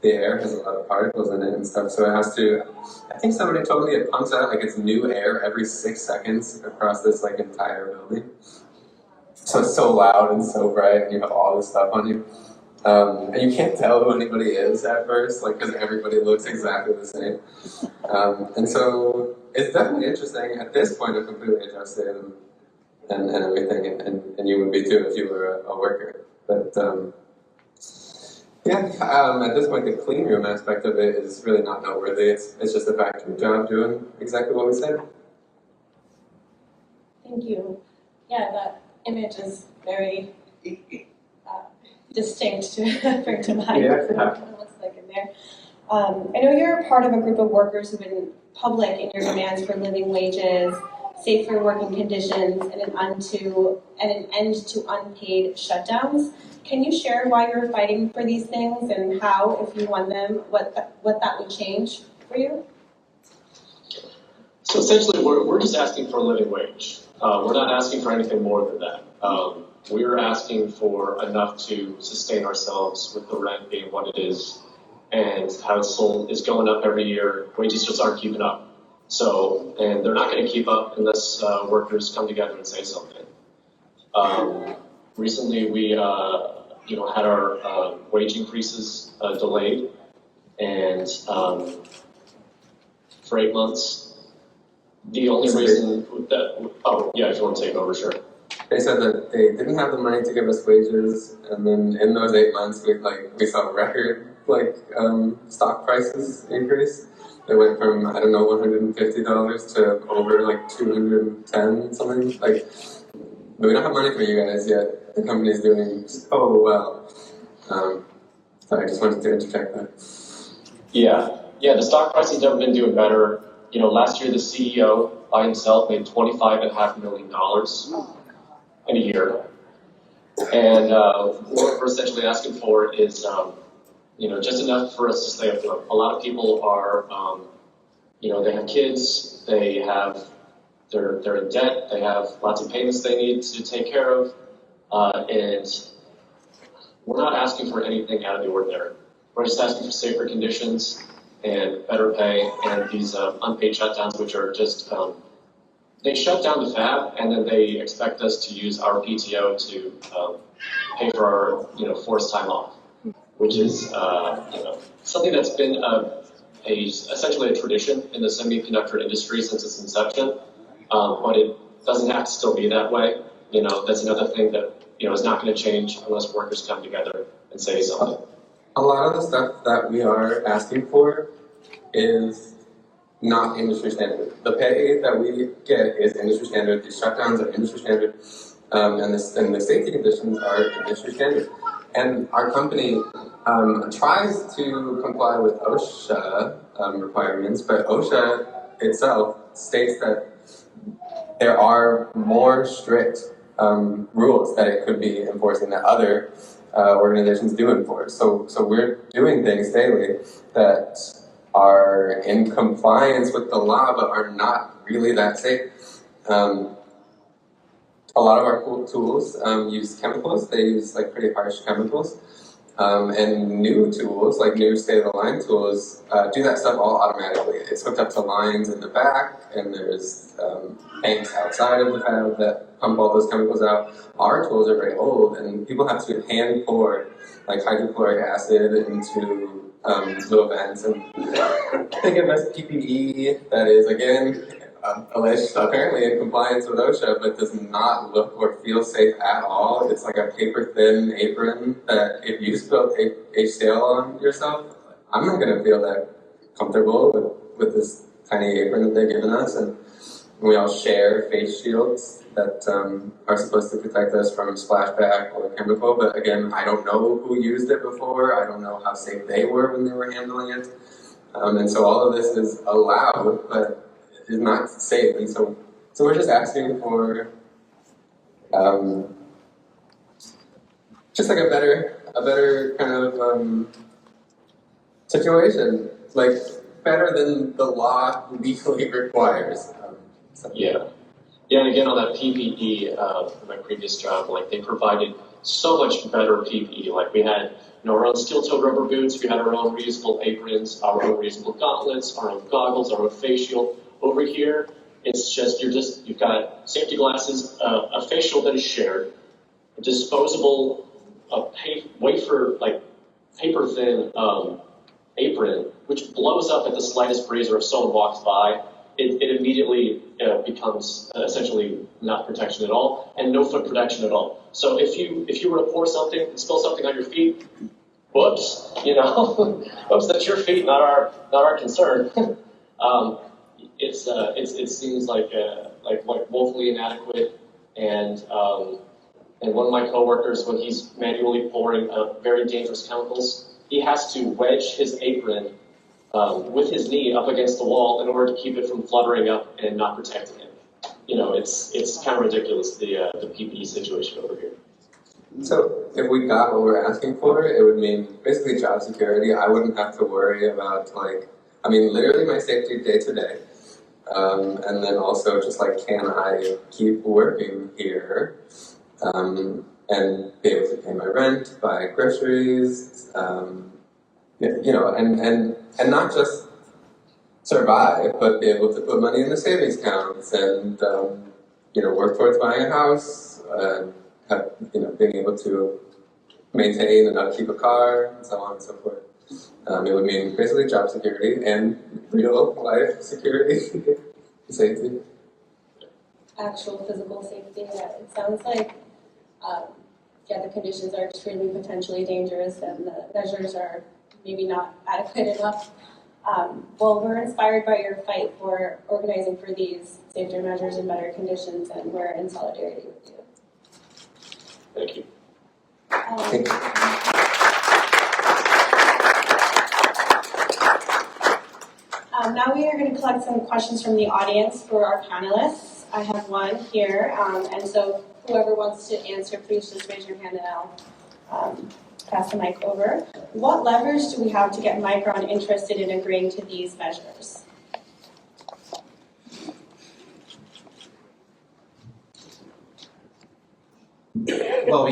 The air has a lot of particles in it and stuff, so it has to, I think somebody told me it pumps out it's new air every 6 seconds across this entire building. So it's so loud and so bright, and you have all this stuff on you. And you can't tell who anybody is at first, like, because everybody looks exactly the same. And so it's definitely interesting. At this point, I'm completely adjusted and everything, and you would be too if you were a worker. But at this point, the clean room aspect of it is really not noteworthy. It's just a factory job doing exactly what we said. Thank you. Yeah, that image is very distinct to bring to mind what it looks like in there. I know you're part of a group of workers who've been public in your demands for living wages, safer working conditions, and an end to unpaid shutdowns. Can you share why you're fighting for these things and how, if you won them, what that would change for you? So essentially, we're just asking for a living wage. We're not asking for anything more than that. We're asking for enough to sustain ourselves with the rent being what it is, and how it's sold is going up every year. Wages just aren't keeping up. So, and they're not going to keep up unless workers come together and say something. Recently, we had our wage increases delayed, and for 8 months. The only reason that, if you want to take over, sure. They said that they didn't have the money to give us wages, and then in those 8 months, we saw record stock prices increase. They went from $150 to over $210 something. We don't have money for you guys yet. The company's doing so well. So I just wanted to interject that. Yeah, the stock price has never been doing better. Last year the CEO by himself made $25.5 million in a year. And what we're essentially asking for is, just enough for us to stay afloat. A lot of people are, they have kids, they're in debt, they have lots of payments they need to take care of, and we're not asking for anything out of the ordinary. We're just asking for safer conditions and better pay, and these unpaid shutdowns, which are just, they shut down the fab, and then they expect us to use our PTO to pay for our, forced time off, which is, something that's been essentially a tradition in the semiconductor industry since its inception, but it doesn't have to still be that way. That's another thing that, is not going to change unless workers come together and say something. A lot of the stuff that we are asking for is not industry standard. The pay that we get is industry standard. These shutdowns are industry standard, and the safety conditions are industry standard. And our company tries to comply with OSHA requirements, but OSHA itself states that there are more strict rules that it could be enforcing that other organizations do enforce. So we're doing things daily that are in compliance with the law, but are not really that safe. A lot of our tools use chemicals. They use pretty harsh chemicals. And new tools, new state-of-the-line tools, do that stuff all automatically. It's hooked up to lines in the back, and there's tanks outside of the fab that pump all those chemicals out. Our tools are very old, and people have to hand pour hydrochloric acid into little vents, and they give us PPE that is, again, alleged apparently in compliance with OSHA, but does not look or feel safe at all. It's like a paper-thin apron that if you spill HCl on yourself, I'm not going to feel that comfortable with this tiny apron that they've given us. And we all share face shields that are supposed to protect us from splashback or chemical, but again, I don't know who used it before. I don't know how safe they were when they were handling it. And so all of this is allowed, but is not safe, and so we're just asking for just a better kind of situation, better than the law legally requires. Yeah, and again on that PPE, for my previous job, they provided so much better PPE. We had our own steel-toed rubber boots, we had our own reusable aprons, our own reusable gauntlets, our own goggles, our own face shield. Over here, it's just, you've got safety glasses, a face shield that is shared, disposable wafer, like paper thin apron, which blows up at the slightest breeze or if someone walks by, it immediately becomes essentially not protection at all and no foot protection at all. So if you were to pour something and spill something on your feet, whoops, whoops, that's your feet, not our concern. It seems like woefully inadequate, and one of my coworkers, when he's manually pouring very dangerous chemicals, he has to wedge his apron with his knee up against the wall in order to keep it from fluttering up and not protecting him. It's kind of ridiculous, the PPE situation over here. So if we got what we're asking for, it would mean basically job security. I wouldn't have to worry about literally my safety day to day. And then also just can I keep working here and be able to pay my rent, buy groceries, and not just survive, but be able to put money in the savings accounts and work towards buying a house, being able to maintain and upkeep a car, and so on and so forth. It would mean basically job security and real life security, safety. Actual physical safety. Yeah, it sounds like the conditions are extremely potentially dangerous and the measures are maybe not adequate enough. Well, we're inspired by your fight for organizing for these safety measures and better conditions, and we're in solidarity with you. Thank you. Now we are going to collect some questions from the audience for our panelists. I have one here, and so whoever wants to answer, please just raise your hand and I'll pass the mic over. What levers do we have to get Micron interested in agreeing to these measures? Well,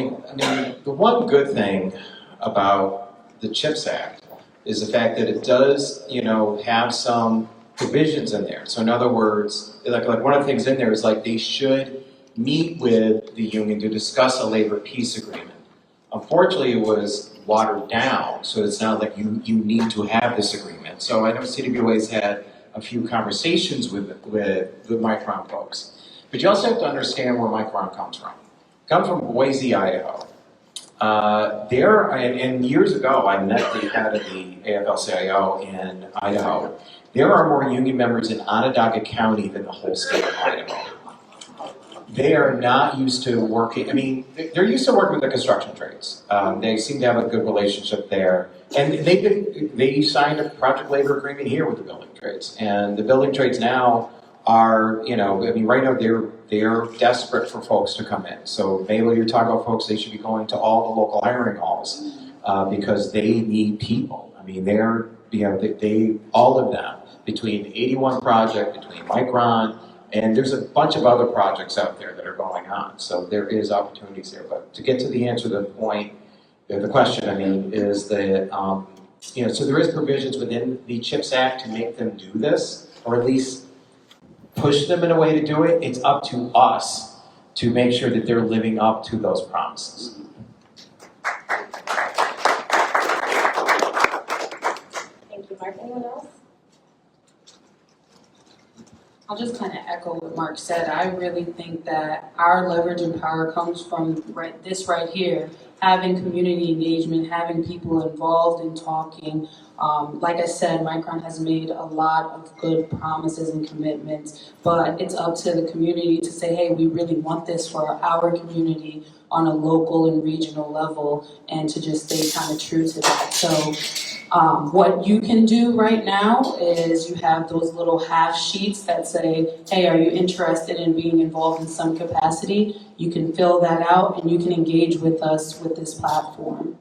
the one good thing about the CHIPS Act is the fact that it does, have some provisions in there. So in other words, like one of the things in there is they should meet with the union to discuss a labor peace agreement. Unfortunately, it was watered down, so it's not like you need to have this agreement. So I know CWA's had a few conversations with Micron folks. But you also have to understand where Micron comes from. It comes from Boise, Idaho. And years ago, I met the head of the AFL-CIO in Idaho. There are more union members in Onondaga County than the whole state of Idaho. They are not used to working, they're used to working with the construction trades. They seem to have a good relationship there. And they signed a project labor agreement here with the building trades. And the building trades now are, right now they're desperate for folks to come in. So Baylor, you're talking about folks, they should be going to all the local hiring halls because they need people. All of them, between the 81 project, between Micron, and there's a bunch of other projects out there that are going on. So there is opportunities there. But to get to the answer to the point, the question, is that, so there is provisions within the CHIPS Act to make them do this, or at least push them in a way to do it. It's up to us to make sure that they're living up to those promises. Thank you, Mark. Anyone else? I'll just kind of echo what Mark said. I really think that our leverage and power comes from this right here, having community engagement, having people involved in talking. Like I said, Micron has made a lot of good promises and commitments, but it's up to the community to say, hey, we really want this for our community on a local and regional level, and to just stay kind of true to that. So what you can do right now is you have those little half sheets that say, hey, are you interested in being involved in some capacity? You can fill that out and you can engage with us with this platform.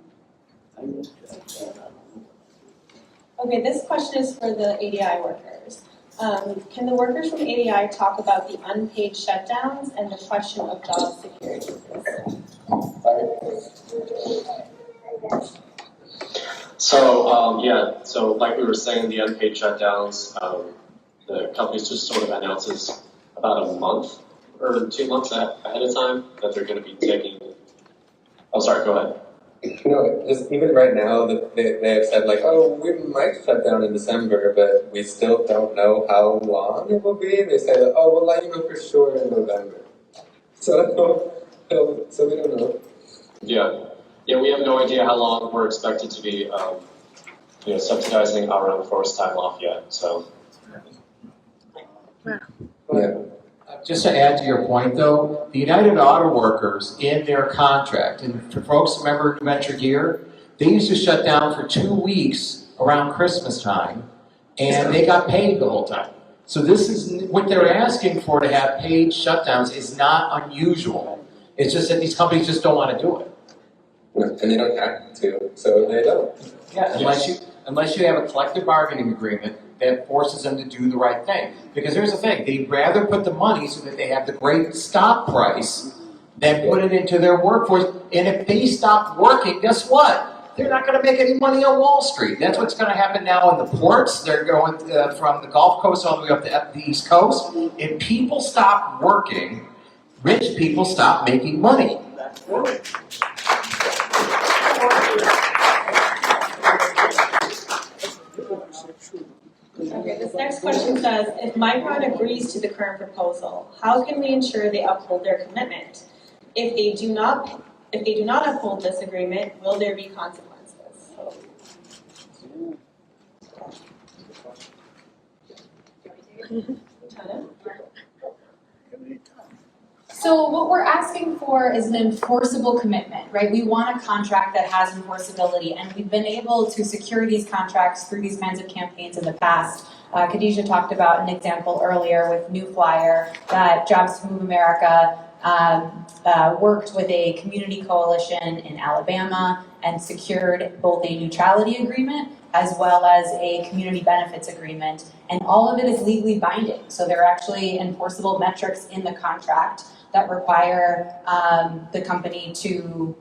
Okay, this question is for the ADI workers. Can the workers from ADI talk about the unpaid shutdowns and the question of job security? So like we were saying, the unpaid shutdowns, the companies just sort of announces about a month or 2 months ahead of time that they're going to be taking. Oh, sorry, go ahead. just even right now, they have said like, oh, we might shut down in December, but we still don't know how long it will be. They say, oh, we'll let you know for sure in November. So we don't know. Yeah, we have no idea how long we're expected to be, subsidizing our enforced time off yet. So. Yeah. Just to add to your point, though, the United Auto Workers in their contract, and for folks remember New Venture Gear, they used to shut down for 2 weeks around Christmas time, and they got paid the whole time. So this is what they're asking for, to have paid shutdowns is not unusual. It's just that these companies just don't want to do it. And they don't have to, so they don't. Yeah, unless you have a collective bargaining agreement that forces them to do the right thing. Because here's the thing, they'd rather put the money so that they have the great stock price than put it into their workforce. And if they stop working, guess what? They're not going to make any money on Wall Street. That's what's going to happen now in the ports. They're going from the Gulf Coast all the way up to the East Coast. If people stop working, rich people stop making money. Okay, this next question says, if Micron agrees to the current proposal, how can we ensure they uphold their commitment? If they do not uphold this agreement, will there be consequences? So what we're asking for is an enforceable commitment, right? We want a contract that has enforceability, and we've been able to secure these contracts through these kinds of campaigns in the past. Khadijah talked about an example earlier with New Flyer that Jobs to Move America worked with a community coalition in Alabama and secured both a neutrality agreement as well as a community benefits agreement, and all of it is legally binding. So there are actually enforceable metrics in the contract that require the company to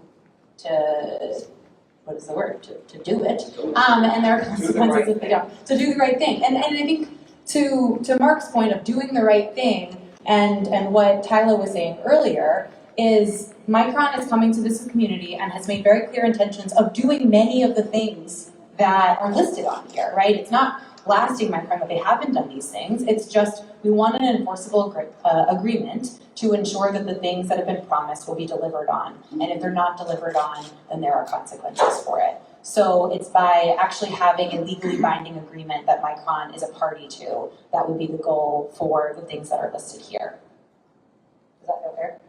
what is the word, to do it, and there are consequences if they don't, to do the right thing. And I think to Mark's point of doing the right thing, and what Tyler was saying earlier, is Micron is coming to this community and has made very clear intentions of doing many of the things that are listed on here, right? It's not blasting Micron that they haven't done these things. It's just we want an enforceable agreement to ensure that the things that have been promised will be delivered on. And if they're not delivered on, then there are consequences for it. So it's by actually having a legally binding agreement that Micron is a party to, that would be the goal for the things that are listed here. Does that feel fair?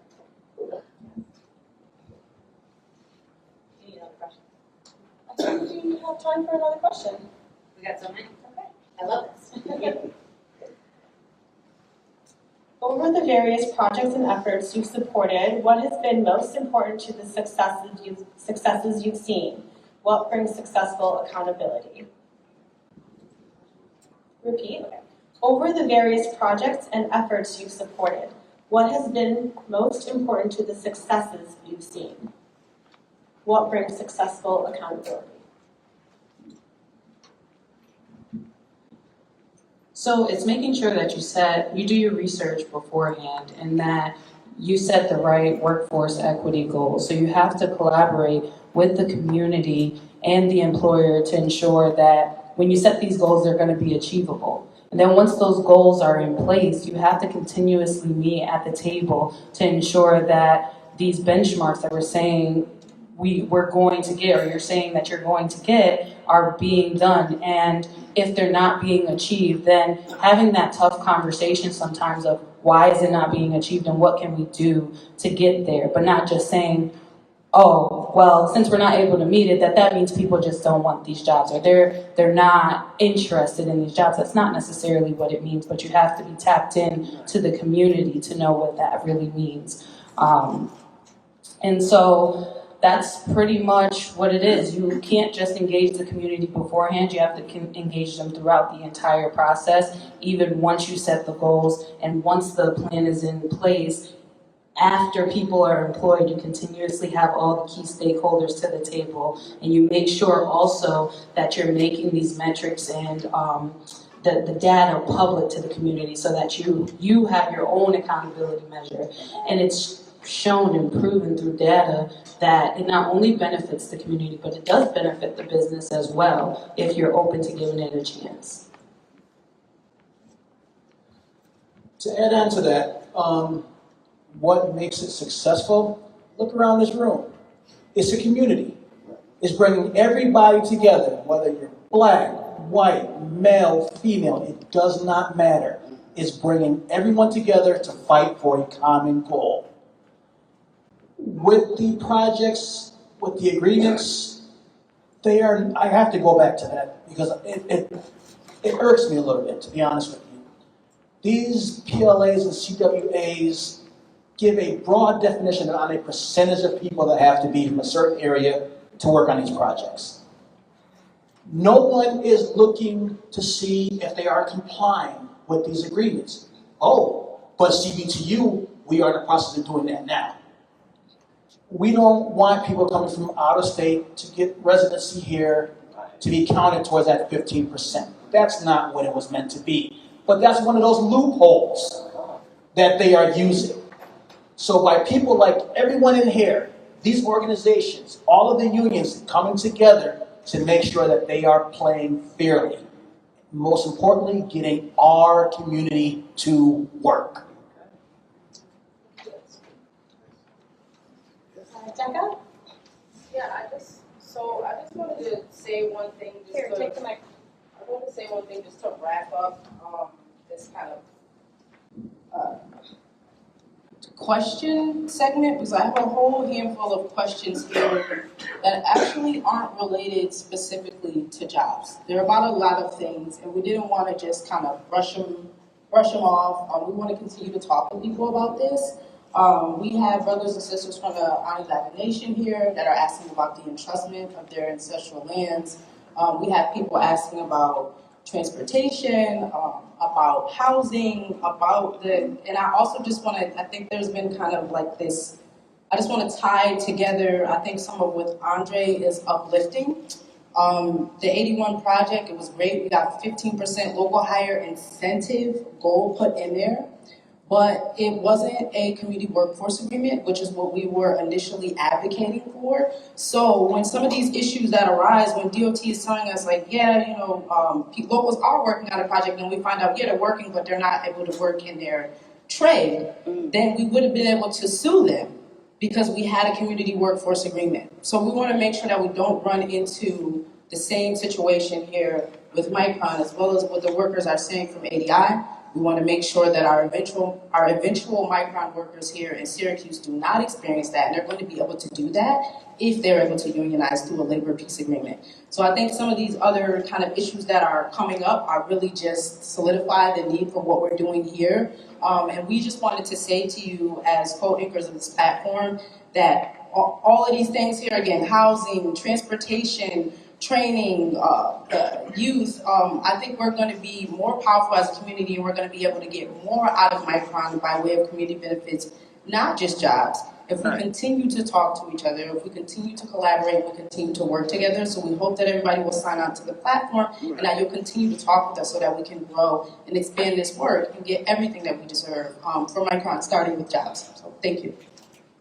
I think we have time for another question. We got so many. Okay. I love this. Over the various projects and efforts you've supported, what has been most important to the successes you've seen? What brings successful accountability? Repeat. Okay. Over the various projects and efforts you've supported, what has been most important to the successes you've seen? What brings successful accountability? So it's making sure that you do your research beforehand and that you set the right workforce equity goals. So you have to collaborate with the community and the employer to ensure that when you set these goals, they're going to be achievable. And then once those goals are in place, you have to continuously meet at the table to ensure that these benchmarks that we're saying we're going to get, or you're saying that you're going to get, are being done. And if they're not being achieved, then having that tough conversation sometimes of why is it not being achieved and what can we do to get there, but not just saying, oh, well, since we're not able to meet it, that means people just don't want these jobs, or they're not interested in these jobs. That's not necessarily what it means, but you have to be tapped in to the community to know what that really means. And so that's pretty much what it is. You can't just engage the community beforehand. You have to engage them throughout the entire process, even once you set the goals and once the plan is in place. After people are employed, you continuously have all the key stakeholders to the table, and you make sure also that you're making these metrics and the data public to the community so that you have your own accountability measure. And it's shown and proven through data that it not only benefits the community, but it does benefit the business as well if you're open to giving it a chance. To add on to that, what makes it successful? Look around this room. It's a community. It's bringing everybody together, whether you're black, white, male, female, it does not matter. It's bringing everyone together to fight for a common goal. With the projects, with the agreements, I have to go back to that because it irks me a little bit, to be honest with you. These PLAs and CWAs give a broad definition on a percentage of people that have to be from a certain area to work on these projects. No one is looking to see if they are complying with these agreements. Oh, but CBTU, we are in the process of doing that now. We don't want people coming from out of state to get residency here to be counted towards that 15%. That's not what it was meant to be. But that's one of those loopholes that they are using. So by people like everyone in here, these organizations, all of the unions coming together to make sure that they are playing fairly. Most importantly, getting our community to work. Jessica? Yeah, I just wanted to say one thing. Take the mic. I want to say one thing just to wrap up this kind of question segment, because I have a whole handful of questions here that actually aren't related specifically to jobs. They're about a lot of things, and we didn't want to just kind of brush them off. We want to continue to talk to people about this. We have brothers and sisters from the Onondaga Nation here that are asking about the entrustment of their ancestral lands. We have people asking about transportation, about housing, and I also just want to, I think there's been kind of like this, I just want to tie together, I think some of what Andre is uplifting. The 81 project, it was great. We got 15% local hire incentive goal put in there. But it wasn't a community workforce agreement, which is what we were initially advocating for. So when some of these issues that arise, when DOT is telling us like, yeah, you know, locals are working on a project, and we find out, yeah, they're working, but they're not able to work in their trade, then we would have been able to sue them because we had a community workforce agreement. So we want to make sure that we don't run into the same situation here with Micron, as well as what the workers are saying from ADI. We want to make sure that our eventual Micron workers here in Syracuse do not experience that, and they're going to be able to do that if they're able to unionize through a labor peace agreement. So I think some of these other kind of issues that are coming up are really just solidify the need for what we're doing here. And we just wanted to say to you as co-anchors of this platform that all of these things here, again, housing, transportation, training, youth, I think we're going to be more powerful as a community, and we're going to be able to get more out of Micron by way of community benefits, not just jobs. If we continue to talk to each other, if we continue to collaborate, we continue to work together. So we hope that everybody will sign on to the platform and that you'll continue to talk with us so that we can grow and expand this work and get everything that we deserve for Micron, starting with jobs. So thank you.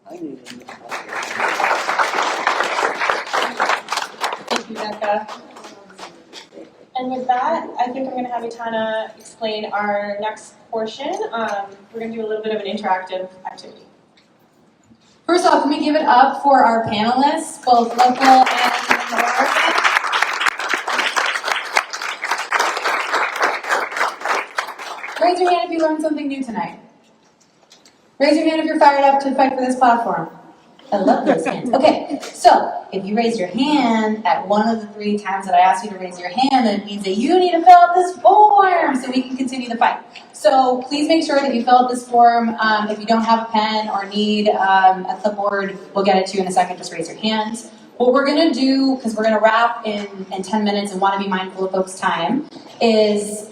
Thank you, Becca. And with that, I think I'm going to have Itana explain our next portion. We're going to do a little bit of an interactive activity. First off, can we give it up for our panelists, both local and American? Raise your hand if you learned something new tonight. Raise your hand if you're fired up to fight for this platform. I love those hands. Okay, so if you raise your hand at one of the 3 times that I asked you to raise your hand, then it means that you need to fill out this form so we can continue the fight. So please make sure that you fill out this form. If you don't have a pen or need a clipboard, we'll get it to you in a second. Just raise your hand. What we're going to do, because we're going to wrap in 10 minutes and want to be mindful of folks' time, is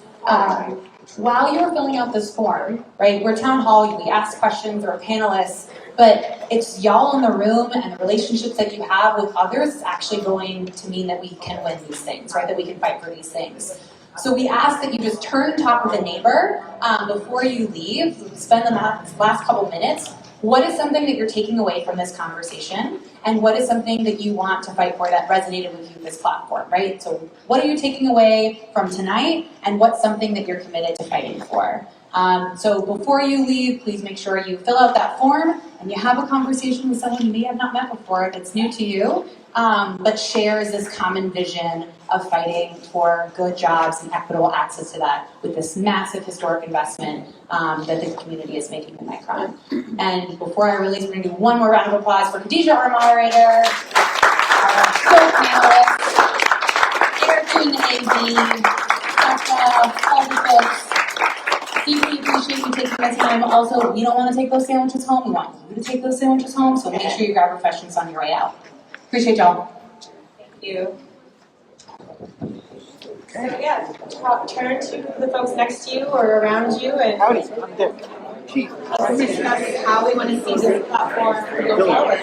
while you're filling out this form, right, we're town hall, we ask questions, or panelists, but it's y'all in the room and the relationships that you have with others is actually going to mean that we can win these things, right, that we can fight for these things. So we ask that you just turn and talk with a neighbor before you leave. Spend the last couple minutes What is something that you're taking away from this conversation? And what is something that you want to fight for that resonated with you this platform, right? So what are you taking away from tonight? And what's something that you're committed to fighting for? So before you leave, please make sure you fill out that form and you have a conversation with someone you may have not met before that's new to you, but shares this common vision of fighting for good jobs and equitable access to that with this massive historic investment that the community is making in Micron. And before I release, we're going to do one more round of applause for Khadijah, our moderator, our show panelists, Eric doing the AV, Becca, all the folks. Deeply appreciate you taking the time. Also, we don't want to take those sandwiches home. We want you to take those sandwiches home, so make sure you grab refreshments on your way out. Appreciate y'all. Thank you. So yeah, turn to the folks next to you or around you and let's discuss how we want to see this platform go forward.